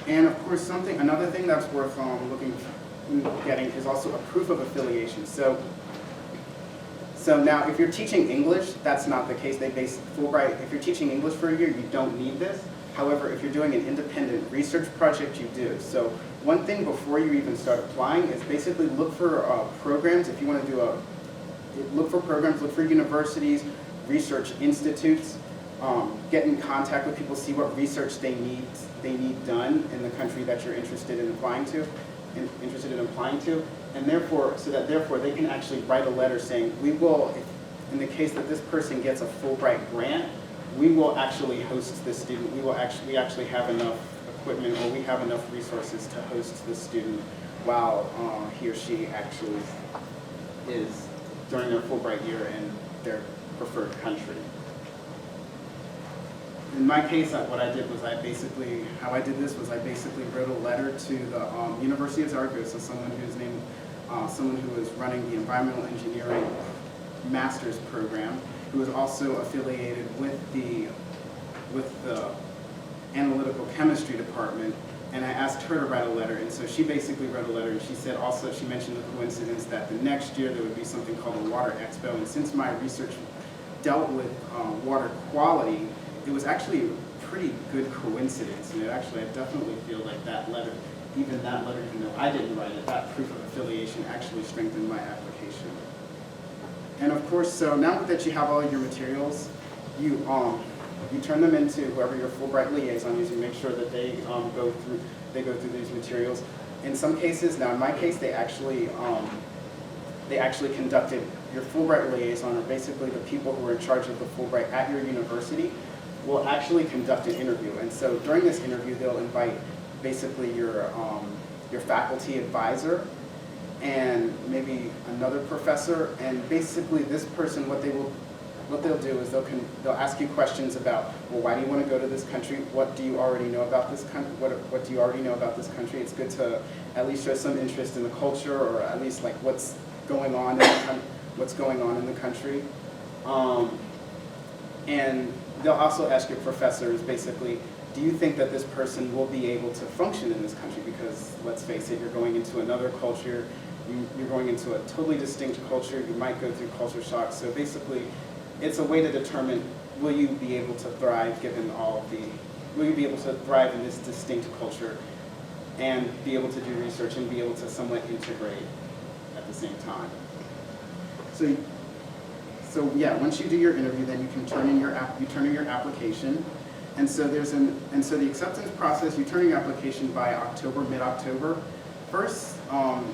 And of course, another thing that's worth getting is also a proof of affiliation. So now, if you're teaching English, that's not the case. They base Fulbright. If you're teaching English for a year, you don't need this. However, if you're doing an independent research project, you do. So one thing before you even start applying is basically look for programs. If you want to look for programs, look for universities, research institutes. Get in contact with people, see what research they need done in the country that you're interested in applying to, and therefore they can actually write a letter saying, we will, in the case that this person gets a Fulbright grant, we will actually host this student. We actually have enough equipment, or we have enough resources to host this student while he or she actually is during their Fulbright year in their preferred country. In my case, what I did was I basically wrote a letter to the University of Zaragoza, someone who is running the environmental engineering master's program, who is also affiliated with the analytical chemistry department, and I asked her to write a letter, and so she basically wrote a letter, and she said also, she mentioned the coincidence that the next year there would be something called a water expo, and since my research dealt with water quality, it was actually a pretty good coincidence, and I definitely feel like that letter, even though I didn't write it, that proof of affiliation actually strengthened my application. And of course, so now that you have all your materials, you turn them into whoever your Fulbright liaison is. You make sure that they go through these materials. In some cases, now in my case, they actually conducted your Fulbright liaison, or basically the people who are in charge of the Fulbright at your university, will actually conduct an interview. And so during this interview, they'll invite basically your faculty advisor and maybe another professor, and basically this person, what they'll do is they'll ask you questions about, well, why do you want to go to this country? What do you already know about this country? What do you already know about this country? It's good to at least show some interest in the culture, or at least like what's going on in the country. And they'll also ask your professors, basically, do you think that this person will be able to function in this country? Because let's face it, you're going into another culture, you're going into a totally distinct culture, you might go through culture shock. So basically, it's a way to determine, will you be able to thrive given all of the, will you be able to thrive in this distinct culture and be able to do research and be able to somewhat integrate at the same time. So yeah, once you do your interview, then you can turn in your application. And so the acceptance process, you turn in your application by October, mid-October. First,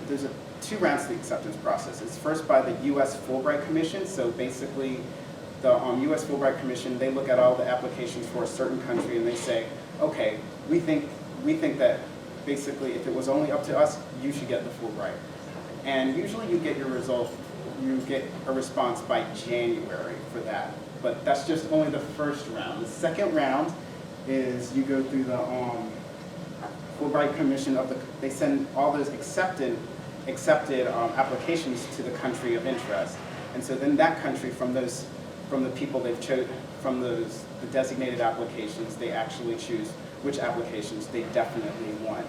there's two rounds to the acceptance process. It's first by the US Fulbright Commission. So basically, the US Fulbright Commission, they look at all the applications for a certain country and they say, okay, we think that basically if it was only up to us, you should get the Fulbright. And usually you get your result, you get a response by January for that. But that's just only the first round. The second round is you go through the Fulbright Commission they send all those accepted applications to the country of interest. And so then that country, from the people they've chosen, from the designated applications, they actually choose which applications they definitely want.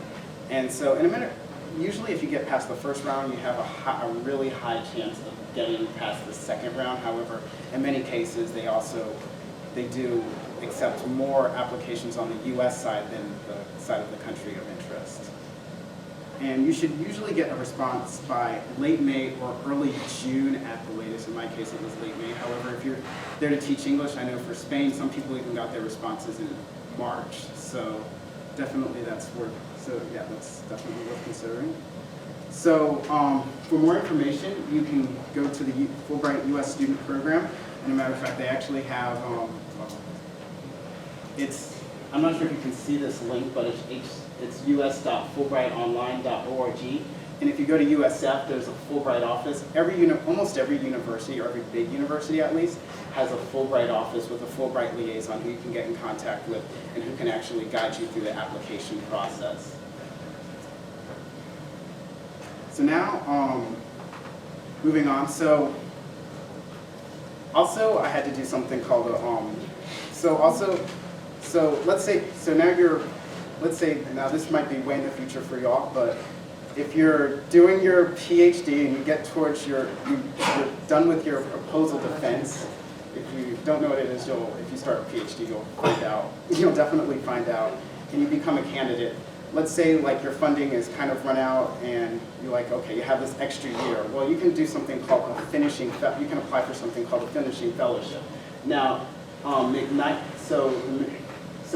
And so in a minute, usually if you get past the first round, you have a really high chance of getting past the second round. However, in many cases, they do accept more applications on the US side than the side of the country of interest. And you should usually get a response by late May or early June at the latest. In my case, it was late May. However, if you're there to teach English, I know for Spain, some people even got their responses in March. So definitely that's definitely worth considering. So for more information, you can go to the Fulbright US Student Program. And as a matter of fact, they actually have, I'm not sure if you can see this link, but it's us.fulbrightonline.org. And if you go to USF, there's a Fulbright office. Almost every university, or every big university at least, has a Fulbright office with a Fulbright liaison who you can get in contact with and who can actually guide you through the application process. So now, moving on. So also I had to do something called now this might be way in the future for y'all, but if you're doing your PhD and you get towards you're done with your proposal defense, if you don't know what it is, if you start a PhD, you'll find out. You'll definitely find out, and you become a candidate. Let's say like your funding is kind of run out and you're like, okay, you have this extra year. Well, you can do something called a finishing, you can apply for something called a finishing fellowship. Now, so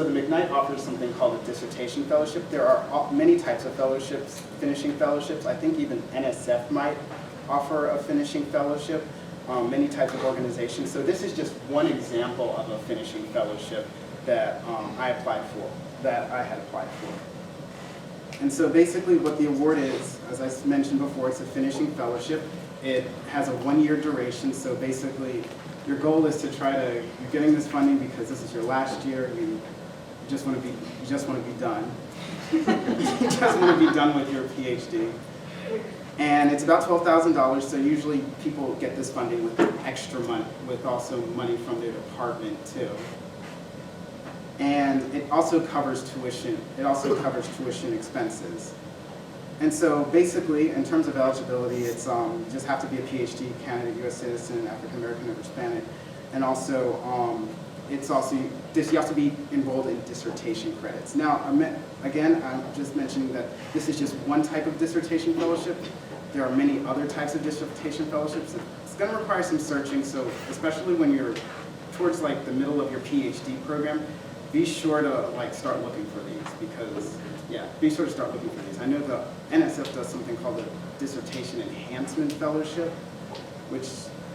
the McKnight offers something called a dissertation fellowship. There are many types of fellowships, finishing fellowships. I think even NSF might offer a finishing fellowship, many types of organizations. So this is just one example of a finishing fellowship that I had applied for. And so basically what the award is, as I mentioned before, it's a finishing fellowship. It has a 1-year duration, so basically your goal is to you're getting this funding because this is your last year, you just want to be done. You just want to be done with your PhD. And it's about $12,000, so usually people get this funding with extra money, with also money from their department too. And it also covers tuition. It also covers tuition expenses. And so basically, in terms of eligibility, it's you just have to be a PhD candidate, U.S. citizen, African American, or Hispanic, and also you have to be enrolled in dissertation credits. Now, again, I'm just mentioning that this is just one type of dissertation fellowship. There are many other types of dissertation fellowships. It's going to require some searching, so especially when you're towards like the middle of your PhD program, be sure to start looking for these be sure to start looking for these. I know the NSF does something called a Dissertation Enhancement Fellowship, which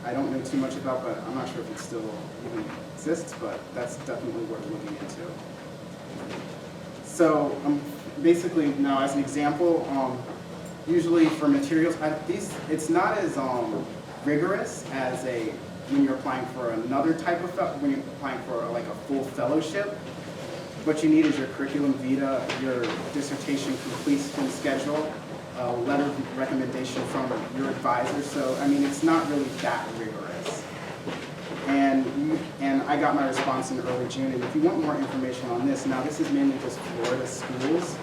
I don't know too much about, but I'm not sure if it still even exists, but that's definitely worth looking into. So basically now as an example, usually for materials, it's not as rigorous as when you're applying for another type of, when you're applying for like a full fellowship. What you need is your curriculum vitae, your dissertation completion schedule, a letter of recommendation from your advisor. So, I mean, it's not really that rigorous. And and I got my response in early June. And if you want more information on this, now this is mainly just Florida schools.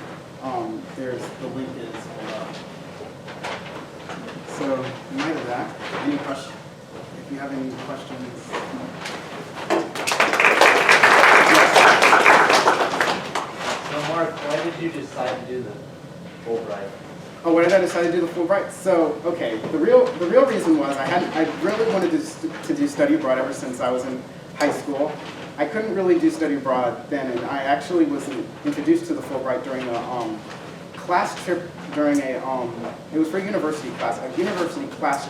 There's the link is below. So in light of that, any questions? If you have any questions. So Mark, why did you decide to do the Fulbright? Oh, why did I decide to do the Fulbright? So, okay, the real reason was I really wanted to do study abroad ever since I was in high school. I couldn't really do study abroad then, and I actually was introduced to the Fulbright during a class trip during it was for a university class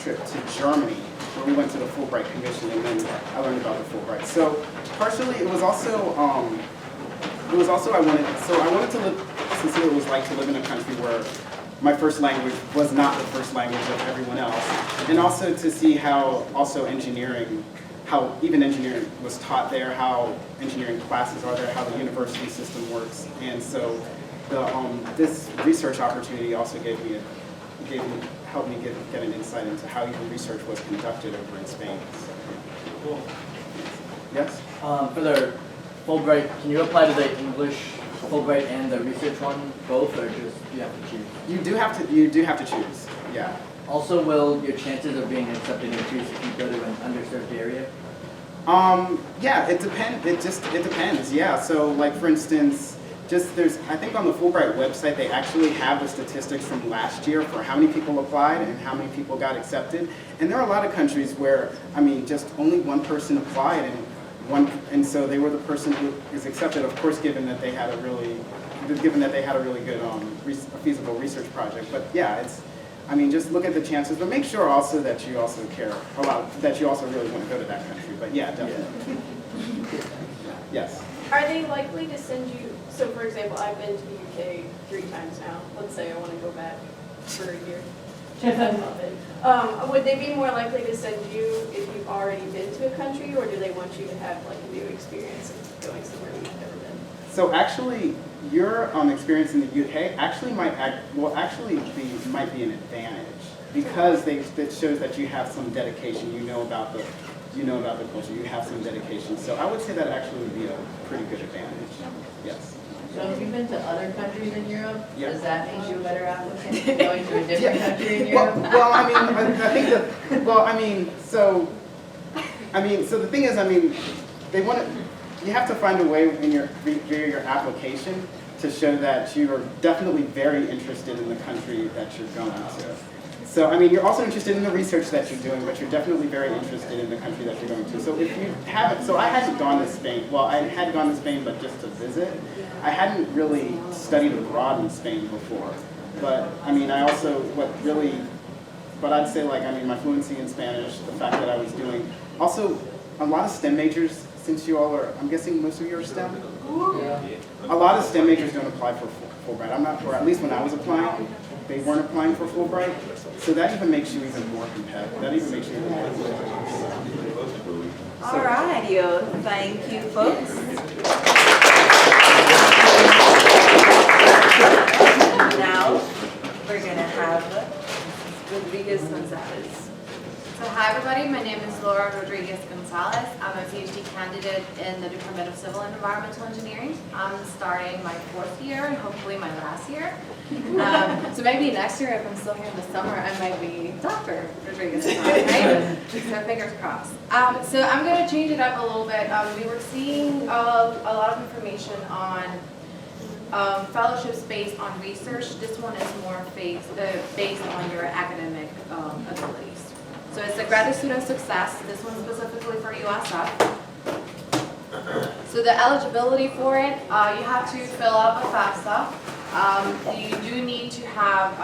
trip to Germany, where we went to the Fulbright Commission, and then I learned about the Fulbright. So partially, it was also I wanted to live, to see what it was like to live in a country where my first language was not the first language of everyone else, and also to see how even engineering was taught there, how engineering classes are there, how the university system works, and so this research opportunity also helped me get an insight into how even research was conducted over in Spain. So, Cool. yes? For the Fulbright, can you apply to the English Fulbright and the research one both, or just you have to choose? You do have to choose. Yeah. Also, will your chances of being accepted increase if you go to an underserved area? Yeah, it depends. It depends. Yeah. So, like for instance, I think on the Fulbright website they actually have the statistics from last year for how many people applied and how many people got accepted. And there are a lot of countries where just only one person applied and so they were the person who is accepted. Of course, given that they had a really good feasible research project. But yeah, just look at the chances, but make sure also that you also care a lot, that you also really want to go to that country. But yeah, definitely. Yes. Are they likely to send you, so for example, I've been to the UK 3 times now. Let's say I want to go back for a year. I love it. Would they be more likely to send you if you've already been to a country, or do they want you to have like a new experience of going somewhere you've never been? So actually, your experience in the UK might be an advantage because it shows that you have some dedication. You know about the culture. You have some dedication. So I would say that actually would be a pretty good advantage. Yes. So if you've been to other countries in Europe, Yeah. does that make you a better applicant than going to a different country in Europe? So the thing is, you have to find a way via your application to show that you are definitely very interested in the country that you're going to. So, you're also interested in the research that you're doing, but you're definitely very interested in the country that you're going to. So if you haven't, I hadn't gone to Spain. Well, I had gone to Spain, but just to visit. I hadn't really studied abroad in Spain before. But, I'd say my fluency in Spanish, the fact that I was doing, also a lot of STEM majors, since you all are, I'm guessing most of you are STEM? Yeah. A lot of STEM majors don't apply for Fulbright. I'm not sure, at least when I was applying, they weren't applying for Fulbright. So that even makes you even more competitive. That even makes you even more competitive. All right, thank you, folks. Now, we're gonna have Rodriguez Gonzalez. So hi everybody, my name is Laura Rodriguez Gonzalez. I'm a PhD candidate in the Department of Civil and Environmental Engineering. I'm starting my 4th year and hopefully my last year. So maybe next year if I'm still here in the summer, I might be Dr. Rodriguez Gonzalez, right? So fingers crossed. So I'm going to change it up a little bit. We were seeing a lot of information on fellowships based on research. This one is more based on your academic abilities. So it's the Graduate Student Success, this one specifically for USF. So the eligibility for it, you have to fill out a FAFSA. You do need to have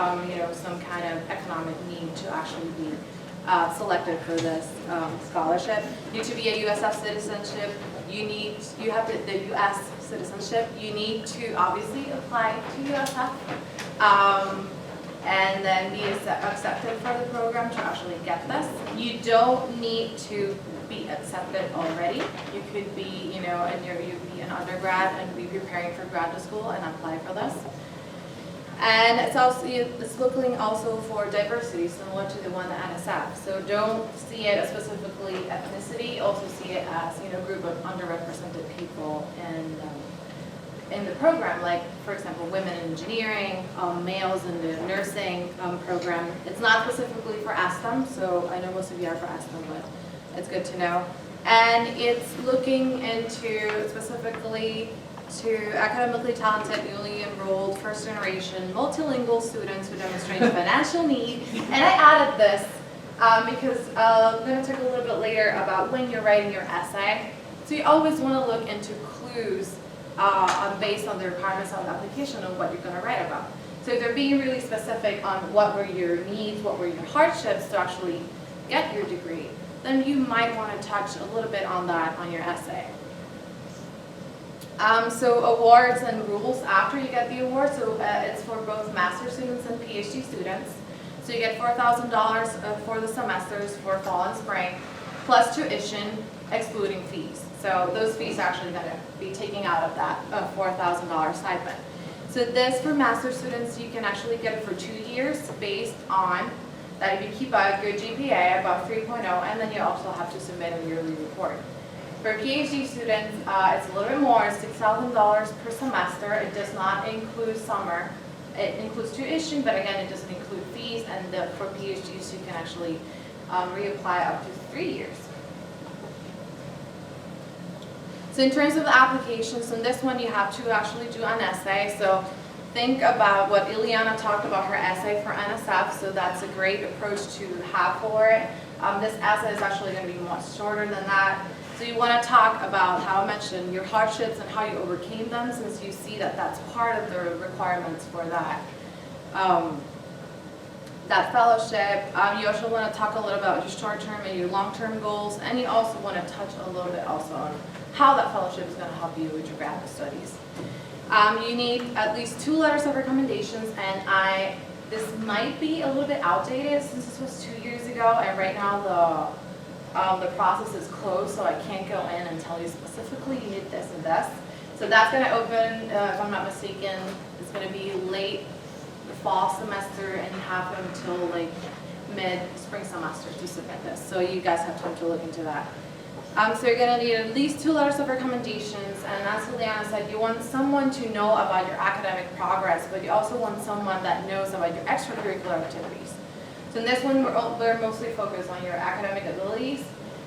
some kind of economic need to actually be selected for this scholarship. You need to be a USF citizenship. You have the US citizenship. You need to obviously apply to USF. And then be accepted for the program to actually get this. You don't need to be accepted already. You could be, you'd be an undergrad and be preparing for graduate school and apply for this. And it's looking also for diversity, similar to the one at NSF. So don't see it as specifically ethnicity, also see it as, you know, a group of underrepresented people in the program, like, for example, women in engineering, males in the nursing program. It's not specifically for ASTEM, so I know most of you are for ASTEM, but it's good to know. And it's looking into specifically to academically talented, newly enrolled, first generation, multilingual students who demonstrate financial need. And I added this because I'm going to talk a little bit later about when you're writing your essay. So you always want to look into clues based on the requirements of the application on what you're going to write about. So if they're being really specific on what were your needs, what were your hardships to actually get your degree, then you might want to touch a little bit on that on your essay. So awards and rules after you get the award. So it's for both master's students and PhD students. So you get $4,000 for the semesters for fall and spring, plus tuition, excluding fees. So those fees are actually going to be taken out of that $4,000 stipend. So this for master's students, you can actually get it for 2 years based on that if you keep a good GPA above 3.0, and then you also have to submit a yearly report. For PhD students, it's a little bit more, $6,000 per semester. It does not include summer. It includes tuition, but again, it doesn't include fees, and for PhDs, you can actually reapply up to 3 years. So in terms of the applications, in this one, you have to actually do an essay. So think about what Ileana talked about her essay for NSF, so that's a great approach to have for it. This essay is actually going to be much shorter than that. So you want to talk about how I mentioned your hardships and how you overcame them, since you see that that's part of the requirements for that. That fellowship. You also want to talk a little about your short-term and your long-term goals, and you also want to touch a little bit also on how that fellowship is going to help you with your graduate studies. You need at least 2 letters of recommendations, and this might be a little bit outdated since this was 2 years ago, and right now the process is closed, so I can't go in and tell you specifically you need this and this. So that's going to open, if I'm not mistaken, it's going to be late the fall semester, and you have until like mid-spring semester to submit this. So you guys have time to look into that. So you're going to need at least 2 letters of recommendations, and as Juliana said, you want someone to know about your academic progress, but you also want someone that knows about your extracurricular activities. So in this one, we're mostly focused on your academic abilities,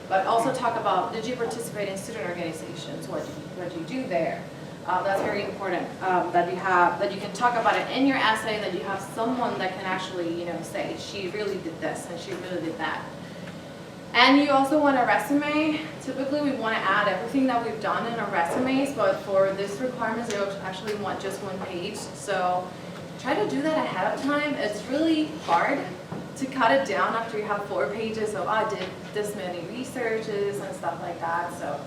but also talk about, did you participate in student organizations? What do you do there? That's very important, that you can talk about it in your essay, that you have someone that can actually, you know, say, she really did this and she really did that. And you also want a resume. Typically, we want to add everything that we've done in our resumes, but for this requirement, they actually want just 1 page. So try to do that ahead of time. It's really hard to cut it down after you have 4 pages of, I did this many researches and stuff like that. So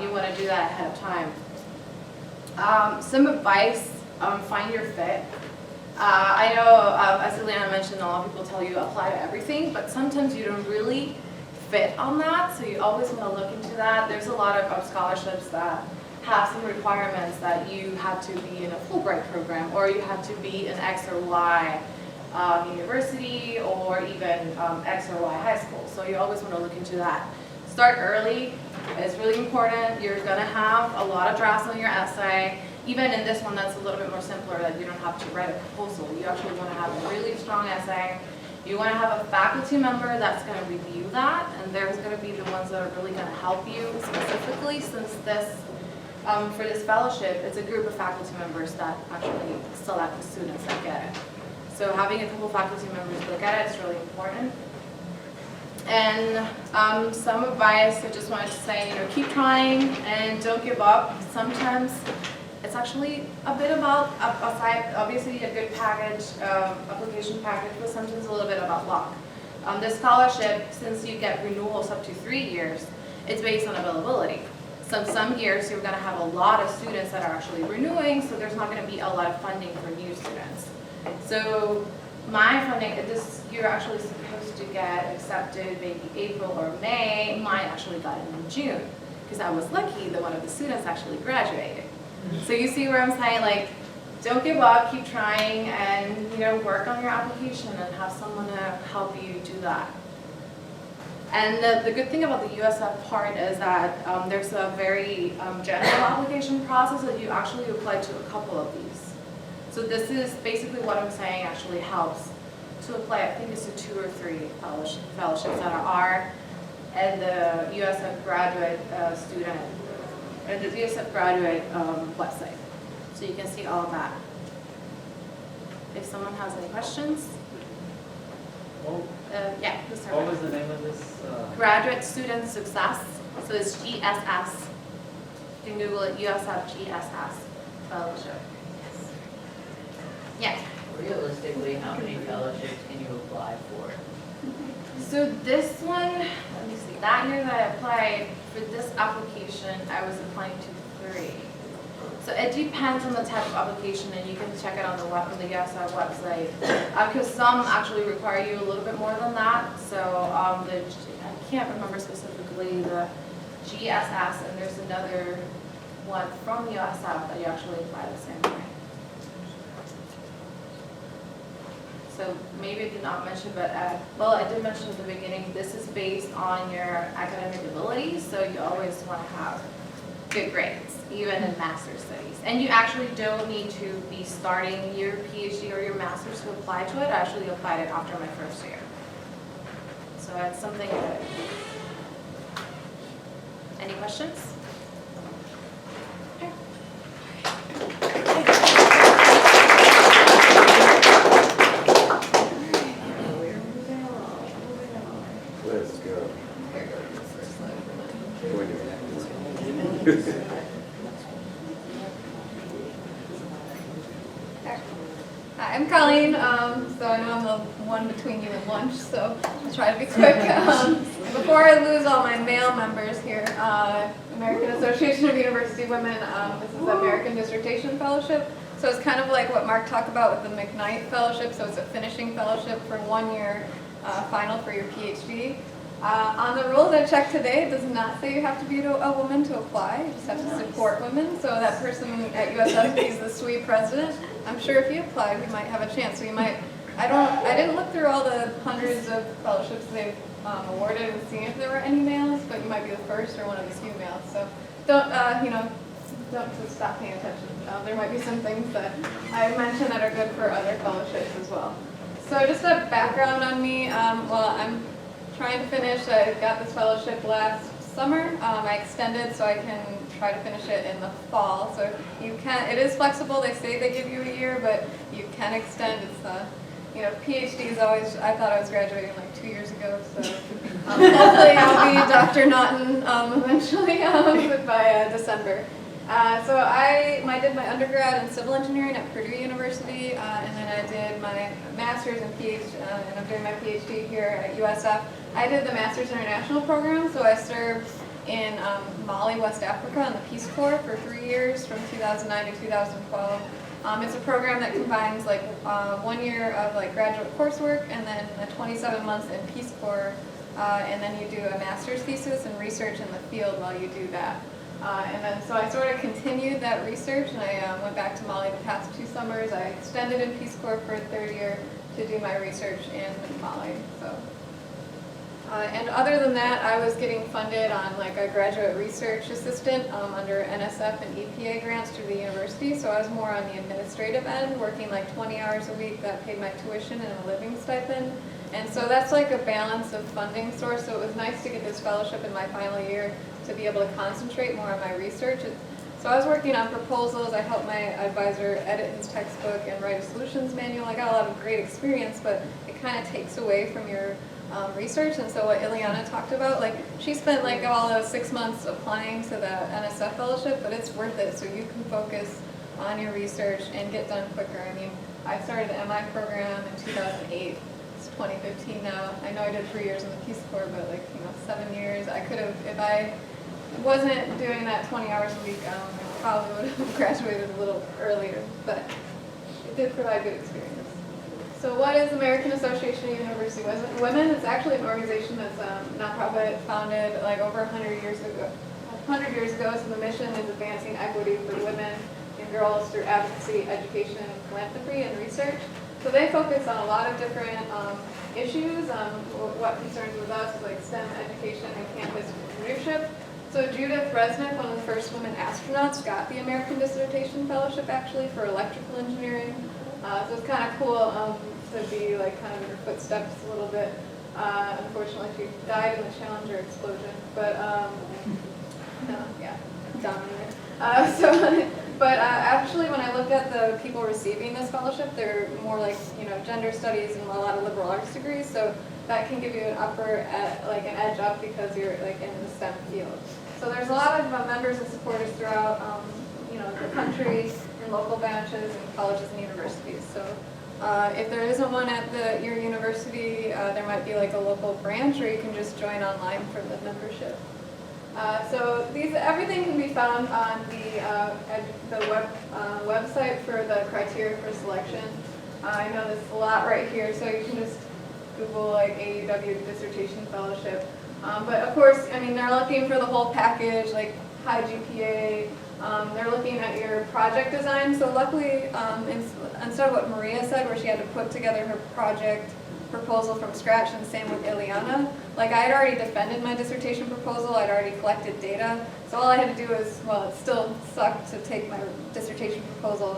you want to do that ahead of time. Some advice, find your fit. I know, as Ileana mentioned, a lot of people tell you apply to everything, but sometimes you don't really fit on that, so you always want to look into that. There's a lot of scholarships that have some requirements that you have to be in a Fulbright program, or you have to be in X or Y university, or even X or Y high school. So you always want to look into that. Start early is really important. You're going to have a lot of drafts on your essay. Even in this one that's a little bit more simpler, that you don't have to write a proposal. You actually want to have a really strong essay. You want to have a faculty member that's going to review that, and there's going to be the ones that are really going to help you specifically, since this, for this fellowship, it's a group of faculty members that actually select the students that get it. So having a couple faculty members look at it is really important. And some advice, I just wanted to say, you know, keep trying and don't give up. Sometimes it's actually a bit about, aside, obviously a good package, application package, but sometimes a little bit about luck. This scholarship, since you get renewals up to 3 years, it's based on availability. So some years you're going to have a lot of students that are actually renewing, so there's not going to be a lot of funding for new students. So my funding, you're actually supposed to get accepted maybe April or May. Mine actually got in June, because I was lucky that one of the students actually graduated. So you see where I'm saying, like, don't give up, keep trying, and work on your application and have someone to help you do that. And the good thing about the USF part is that there's a very general application process that you actually apply to a couple of these. So this is basically what I'm saying actually helps to apply. I think it's to 2 or 3 fellowships that are at the USF graduate student, and the USF graduate website. So you can see all of that. If someone has any questions, yeah, let's start. What was the name of this? Graduate Student Success. So it's GSS. You can Google it, USF GSS Fellowship. Yeah. Realistically, how many fellowships can you apply for? So this one, let me see, that year that I applied for this application, I was applying to 3. So it depends on the type of application, and you can check it on the USF website. Because some actually require you a little bit more than that. So I can't remember specifically the GSS, and there's another one from USF that you actually apply the same way. So maybe I did not mention, but well, I did mention at the beginning, this is based on your academic ability, so you always want to have good grades, even in master's studies. And you actually don't need to be starting your PhD or your master's to apply to it. I actually applied it after my first year. So it's something that... Any questions? Let's go. Hi, I'm Colleen, so I know I'm the one between you and lunch, so I'll try to be quick. Before I lose all my male members here, American Association of University Women, this is the American Dissertation Fellowship. So it's kind of like what Mark talked about with the McKnight Fellowship, so it's a finishing fellowship for 1 year final for your PhD. On the rules I checked today, it does not say you have to be a woman to apply. You just have to support women. So that person at USF is the SWE president. I'm sure if you applied, we might have a chance. So you might. I didn't look through all the hundreds of fellowships they've awarded and see if there were any males, but you might be the first or one of the few males. So don't just stop paying attention. There might be some things that I mentioned that are good for other fellowships as well. So just a background on me. Well, I'm trying to finish. I got this fellowship last summer. I extended so I can try to finish it in the fall. So you can. It is flexible. They say they give you a year, but you can extend. It's PhD is always. I thought I was graduating like 2 years ago. So hopefully I'll be Dr. Naughton eventually by December. So I did my undergrad in civil engineering at Purdue University, and then I did my master's and PhD, and I'm doing my PhD here at USF. I did the Master's International program, so I served in Mali, West Africa, in the Peace Corps for 3 years, from 2009 to 2012. It's a program that combines like 1 year of like graduate coursework and then 27 months in Peace Corps, and then you do a master's thesis and research in the field while you do that. And then so I sort of continued that research, and I went back to Mali the past 2 summers. I extended in Peace Corps for a 3rd year to do my research in Mali. So, and other than that, I was getting funded on like a graduate research assistant under NSF and EPA grants through the university. So I was more on the administrative end, working like 20 hours a week that paid my tuition and a living stipend. And so that's like a balance of funding source. So it was nice to get this fellowship in my final year to be able to concentrate more on my research. So I was working on proposals. I helped my advisor edit his textbook and write a solutions manual. I got a lot of great experience, but it kind of takes away from your research. And so what Ileana talked about, like she spent like all those 6 months applying to the NSF fellowship, but it's worth it. So you can focus on your research and get done quicker. I mean, I started the MI program in 2008. 2015 now. I know I did 3 years in the Peace Corps, but 7 years. I could have, if I wasn't doing that 20 hours a week, I probably would have graduated a little earlier, but it did provide good experience. So what is American Association of University Women? It's actually an organization that's nonprofit, founded like over 100 years ago. 100 years ago, so the mission is advancing equity for women in and girls through advocacy, education, philanthropy, and research. So they focus on a lot of different issues. What concerns with us is like STEM education and campus leadership. So Judith Resnick, one of the first women astronauts, got the American Dissertation Fellowship actually for electrical engineering. So it's kind of cool to be like kind of in her footsteps a little bit. Unfortunately, she died in the Challenger explosion, but yeah, dominated. Actually, when I looked at the people receiving this fellowship, they're more like gender studies and a lot of liberal arts degrees. So that can give you an an edge up because you're like in the STEM field. So there's a lot of members and supporters throughout the country in local branches and colleges and universities. So if there isn't one at your university, there might be like a local branch, or you can just join online for the membership. So everything can be found on the website for the criteria for selection. I know there's a lot right here, so you can just Google like AUW Dissertation Fellowship. But of course, I mean, they're looking for the whole package, like high GPA. They're looking at your project design. So luckily, instead of what Maria said, where she had to put together her project proposal from scratch, and same with Ileana. Like I had already defended my dissertation proposal, I'd already collected data, so all I had to do was, well, it still sucked to take my dissertation proposal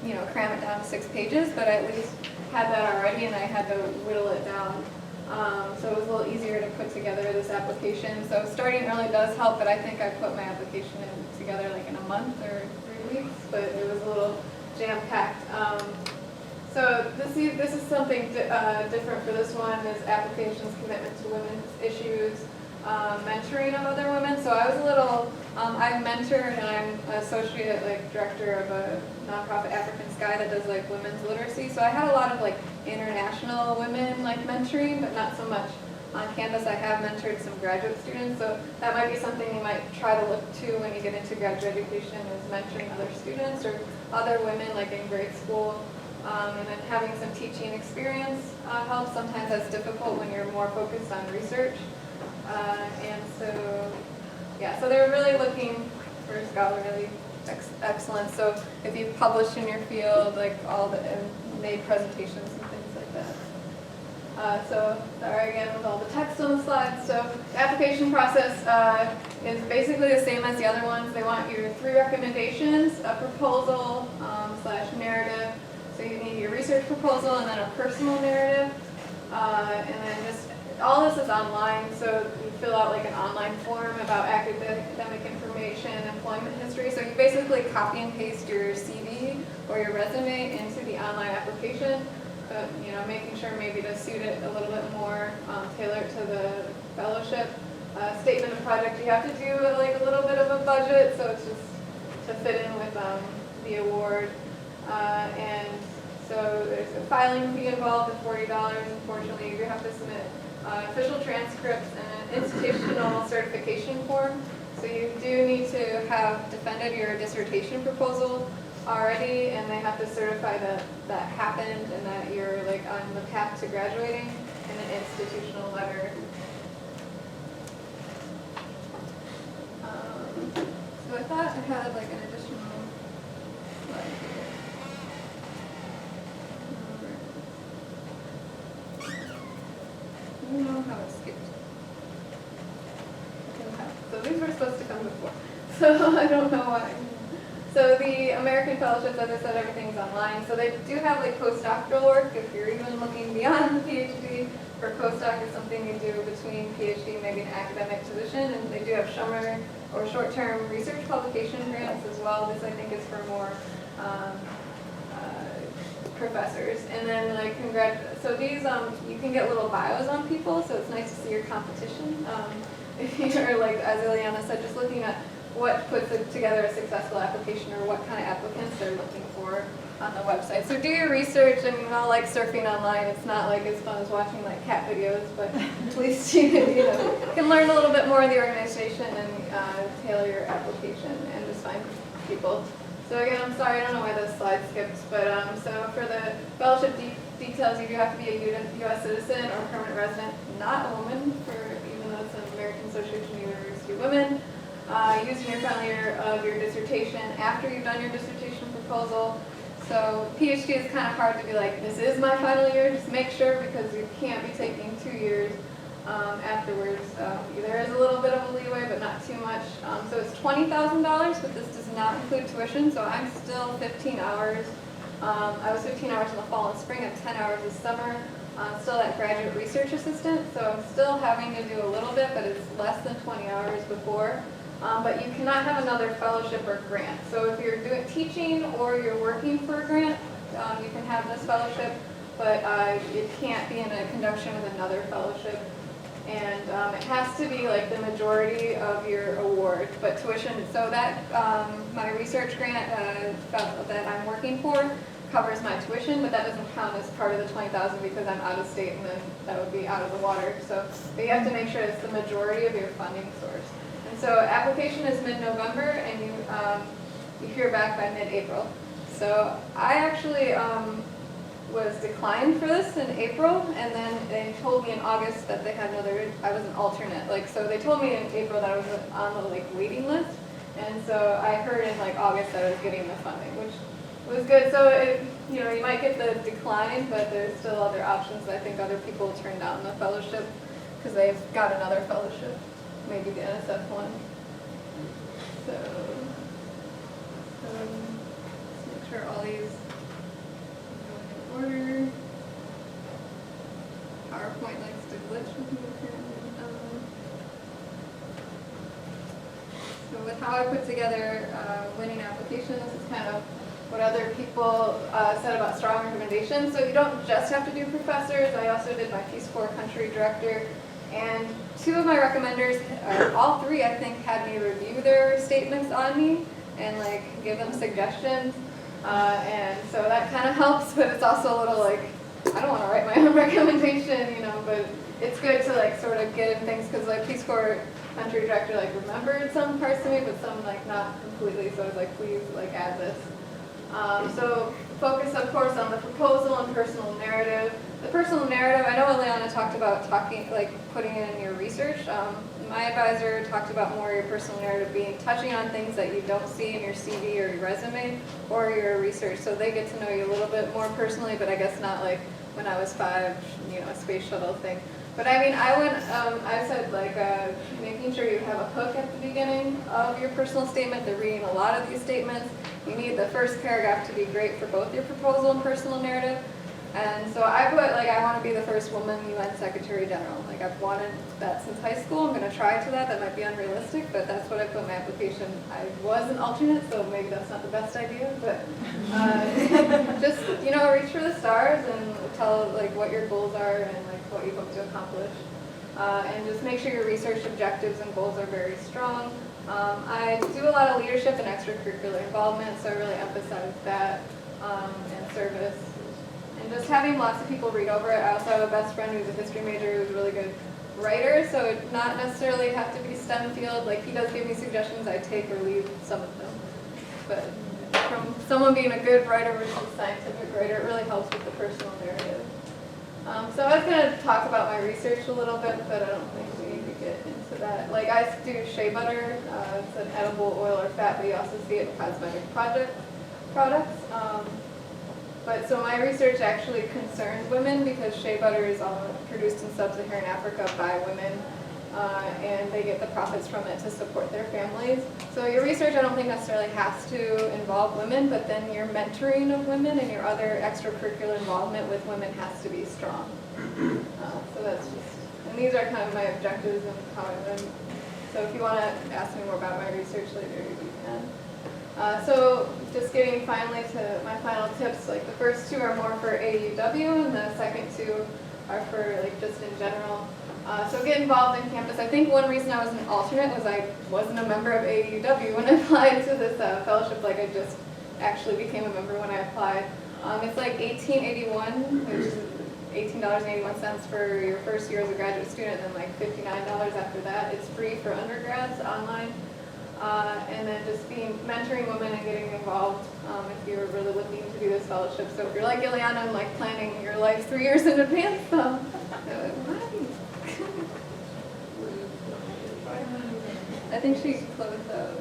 and cram it down to 6 pages, but I at least had that already and I had to whittle it down. So it was a little easier to put together this application. So starting early does help, but I think I put my application together like in a month or 3 weeks, but it was a little jam-packed. So this is something different for this one, is applications, commitment to women's issues, mentoring of other women. So I was a little, I mentor and I'm associate director of a nonprofit African Sky that does like women's literacy. So I had a lot of like international women mentoring, but not so much on campus. I have mentored some graduate students, so that might be something you might try to look to when you get into graduate education, is mentoring other students or other women like in grade school. And then having some teaching experience helps. Sometimes that's difficult when you're more focused on research. And so, yeah, so they're really looking for scholarly excellence. So if you've published in your field, and made presentations and things like that. So sorry again with all the text on the slides. So the application process is basically the same as the other ones. They want your 3 recommendations, a proposal / narrative. So you need your research proposal and then a personal narrative. And then just, all this is online, so you fill out like an online form about academic information, employment history. So you basically copy and paste your CV or your resume into the online application, but making sure maybe to suit it a little bit more, tailor it to the fellowship. Statement of project, you have to do like a little bit of a budget, so it's just to fit in with the award. And so there's a filing fee involved of $40. Unfortunately, you do have to submit official transcripts and an institutional certification form. So you do need to have defended your dissertation proposal already, and they have to certify that that happened and that you're like on the path to graduating, and an institutional letter. So with that, I had like an additional slide here. I don't know how it skipped. So these were supposed to come before. So I don't know why. So the American Fellowships, as I said, everything's online. So they do have like postdoctoral work if you're even looking beyond the PhD. For postdoc is something you do between PhD, maybe an academic position, and they do have summer or short-term research publication grants as well. This I think is for more professors. And then like so these you can get little bios on people, so it's nice to see your competition. If you're like, as Ileana said, just looking at what puts together a successful application or what kind of applicants they're looking for on the website. So do your research. I mean, I like surfing online. It's not like as fun as watching like cat videos, but at least you can learn a little bit more of the organization and tailor your application and just find people. So again, I'm sorry, I don't know why this slide skipped, but so for the fellowship details, you do have to be a U.S. citizen or permanent resident, not a woman, even though it's an American Association of University Women. Using your final year of your dissertation after you've done your dissertation proposal. So PhD is kind of hard to be like, this is my final year, just make sure, because you can't be taking 2 years afterwards. There is a little bit of a leeway, but not too much. So it's $20,000, but this does not include tuition, so I'm still 15 hours. I was 15 hours in the fall and spring, I'm 10 hours this summer. Still that graduate research assistant, so I'm still having to do a little bit, but it's less than 20 hours before. But you cannot have another fellowship or grant. So if you're doing teaching or you're working for a grant, you can have this fellowship, but it can't be in a conjunction with another fellowship. And it has to be like the majority of your award, but tuition, so that my research grant that I'm working for covers my tuition, but that doesn't count as part of the 20,000 because I'm out of state, and then that would be out of the water. So but you have to make sure it's the majority of your funding source. And so application is mid-November, and you hear back by mid-April. So I actually was declined for this in April, and then they told me in August that they had I was an alternate. Like, so they told me in April that I was on the like waiting list, and so I heard in like August that I was getting the funding, which was good. So you might get the decline, but there's still other options. I think other people turn down the fellowship because they've got another fellowship, maybe the NSF one. So let's make sure all these go in order. PowerPoint likes to glitch with me apparently. So with how I put together winning application, this is kind of what other people said about strong recommendations. So you don't just have to do professors. I also did my Peace Corps country director. And 2 of my recommenders, all 3 I think, had me review their statements on me and like give them suggestions. And so that kind of helps, but it's also a little like, I don't want to write my own recommendation, but it's good to like sort of get in things, because like Peace Corps country director like remembered some parts of me, but some like not completely, so I was like, please like add this. So focus, of course, on the proposal and personal narrative. The personal narrative, I know Ileana talked about putting it in your research. My advisor talked about more your personal narrative being touching on things that you don't see in your CV or your resume or your research. So they get to know you a little bit more personally, but I guess not like when I was 5, a space shuttle thing. But I mean, I said like making sure you have a hook at the beginning of your personal statement. They're reading a lot of these statements. You need the first paragraph to be great for both your proposal and personal narrative. And so I put like, I want to be the first woman UN Secretary General. Like I've wanted that since high school. I'm going to try to that. That might be unrealistic, but that's what I put in my application. I was an alternate, so maybe that's not the best idea, but just, reach for the stars and tell like what your goals are and like what you hope to accomplish. And just make sure your research objectives and goals are very strong. I do a lot of leadership and extracurricular involvement, so I really emphasize that and service. And just having lots of people read over it. I also have a best friend who's a history major who's a really good writer, so it not necessarily have to be STEM field. Like he does give me suggestions, I take or leave some of them. But from someone being a good writer versus a scientific writer, it really helps with the personal narrative. So I was going to talk about my research a little bit, but I don't think we need to get into that. Like I do shea butter. It's an edible oil or fat, but you also see it in cosmetic products. But so my research actually concerns women because shea butter is produced in sub-Saharan Africa by women, and they get the profits from it to support their families. So your research I don't think necessarily has to involve women, but then your mentoring of women and your other extracurricular involvement with women has to be strong. So that's just, and these are kind of my objectives and how I went. So if you want to ask me more about my research later, you can. So just getting finally to my final tips, like the first 2 are more for AUW and the second 2 are for like just in general. So get involved in campus. I think one reason I was an alternate was I wasn't a member of AUW when I applied to this fellowship. Like I just actually became a member when I applied. It's like $18.81, which is $18.81 for your first year as a graduate student, and then like $59 after that. It's free for undergrads online. And then just mentoring women and getting involved if you're really looking to do this fellowship. So if you're like Ileana and like planning your life 3 years in advance, I think she closed out.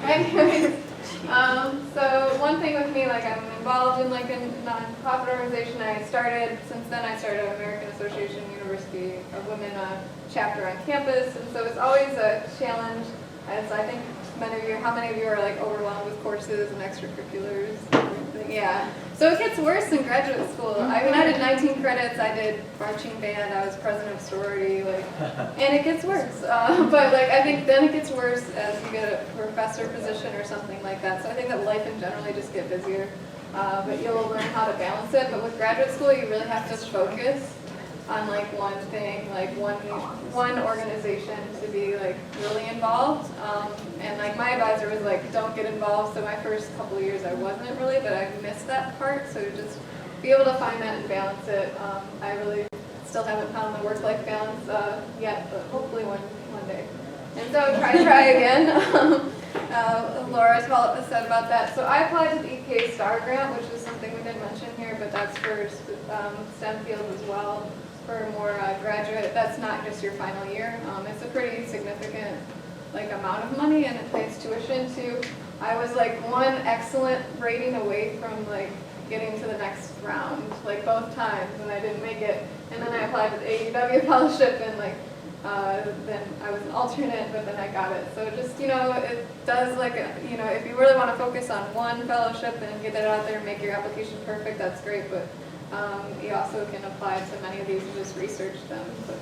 Anyways, So one thing with me, like I'm involved in like a nonprofit organization. Since then I started American Association University of Women chapter on campus, and so it's always a challenge. As I think how many of you are like overwhelmed with courses and extracurriculars? Yeah. So it gets worse in graduate school. I mean, I did 19 credits. I did marching band. I was president of sorority. And it gets worse. But I think then it gets worse as you get a professor position or something like that. So I think that life in general, you just get busier. But you'll learn how to balance it. But with graduate school, you really have to focus on one thing, one organization to be really involved. And my advisor was don't get involved. So my first couple of years I wasn't really, but I missed that part. So to just be able to find that and balance it, I really still haven't found the work-life balance yet, but hopefully one day. And so try again. Laura said about that. So I applied to the EPA STAR grant, which is something we didn't mention here, but that's for STEM fields as well. For more graduate, that's not just your final year. It's a pretty significant amount of money, and it pays tuition too. I was one excellent rating away from getting to the next round, both times, and I didn't make it. And then I applied to the AUW fellowship, and then I was an alternate, but then I got it. So just it does if you really want to focus on one fellowship and get it out there and make your application perfect, that's great. But you also can apply to many of these and just research them. But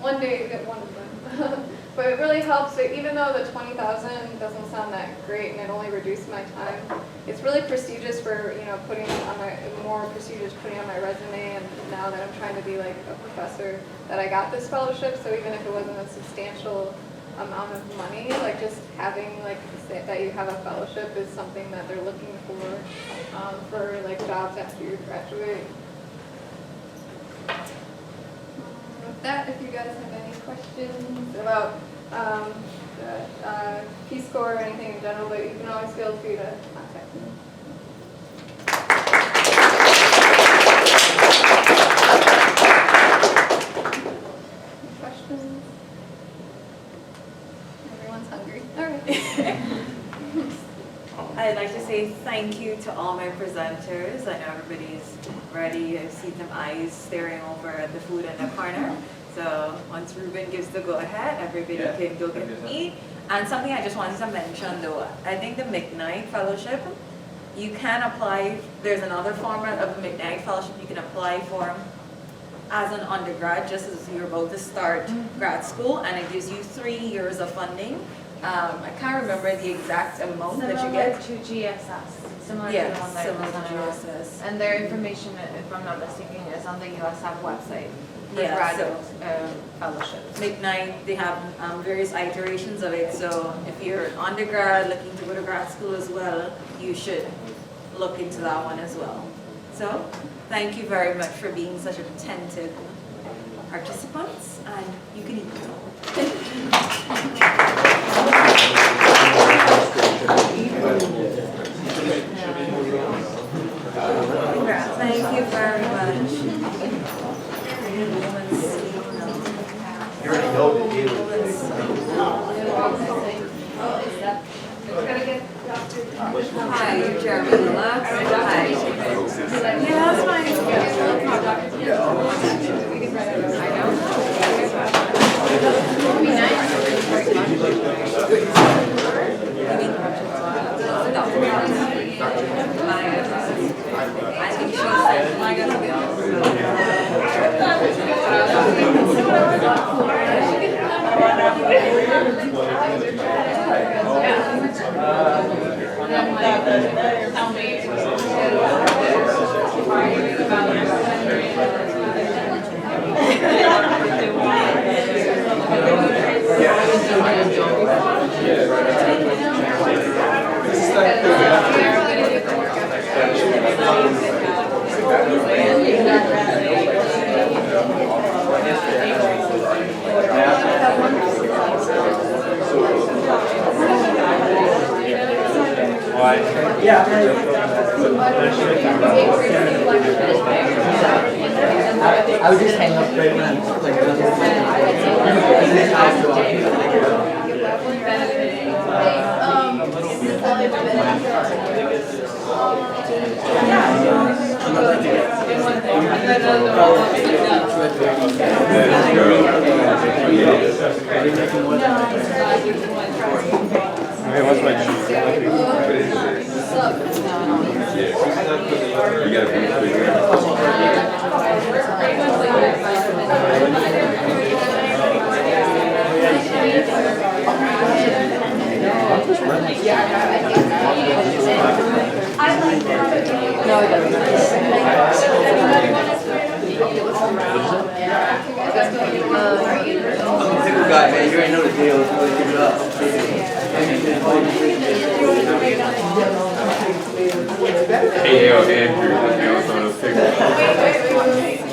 one day you get one of them. But it really helps. Even though the 20,000 doesn't sound that great and it only reduced my time, it's really prestigious for putting on more prestigious putting on my resume. And now that I'm trying to be a professor, that I got this fellowship. So even if it wasn't a substantial amount of money, just having that you have a fellowship is something that they're looking for jobs after you graduate. With that, if you guys have any questions about the Peace Corps or anything in general, but you can always feel free to contact me. Any questions? Everyone's hungry. All right. I'd like to say thank you to all my presenters. I know everybody's ready. I see them eyes staring over at the food in the corner. So once Ruben gives the go-ahead, everybody can go get to eat. And something I just wanted to mention though, I think the McKnight Fellowship, you can apply, there's another format of the McKnight Fellowship you can apply for as an undergrad, just as you're about to start grad school, and it gives you 3 years of funding. I can't remember the exact amount that you get. Similar to GSS. Similar to the one that similar was on to our- GSS. And their information, if I'm not mistaken, is on the USF website for Yeah, graduate fellowships. McKnight, they have various iterations of it, so if you're an undergrad looking to go to grad school as well, you should look into that one as well. So, thank you very much for being such attentive participants, and you can eat. Thank you very much. You already know the deal. Hi, you're Jeremy Lilla. Hi. Yeah, that's fine. I think she's gonna I would just hang up right now. Like, Hey, what's my cheese? You gotta be I'm a pickle guy, man. You already know the deal. Let's give it up. Hey, yo, Andrew, you know, some of those pictures.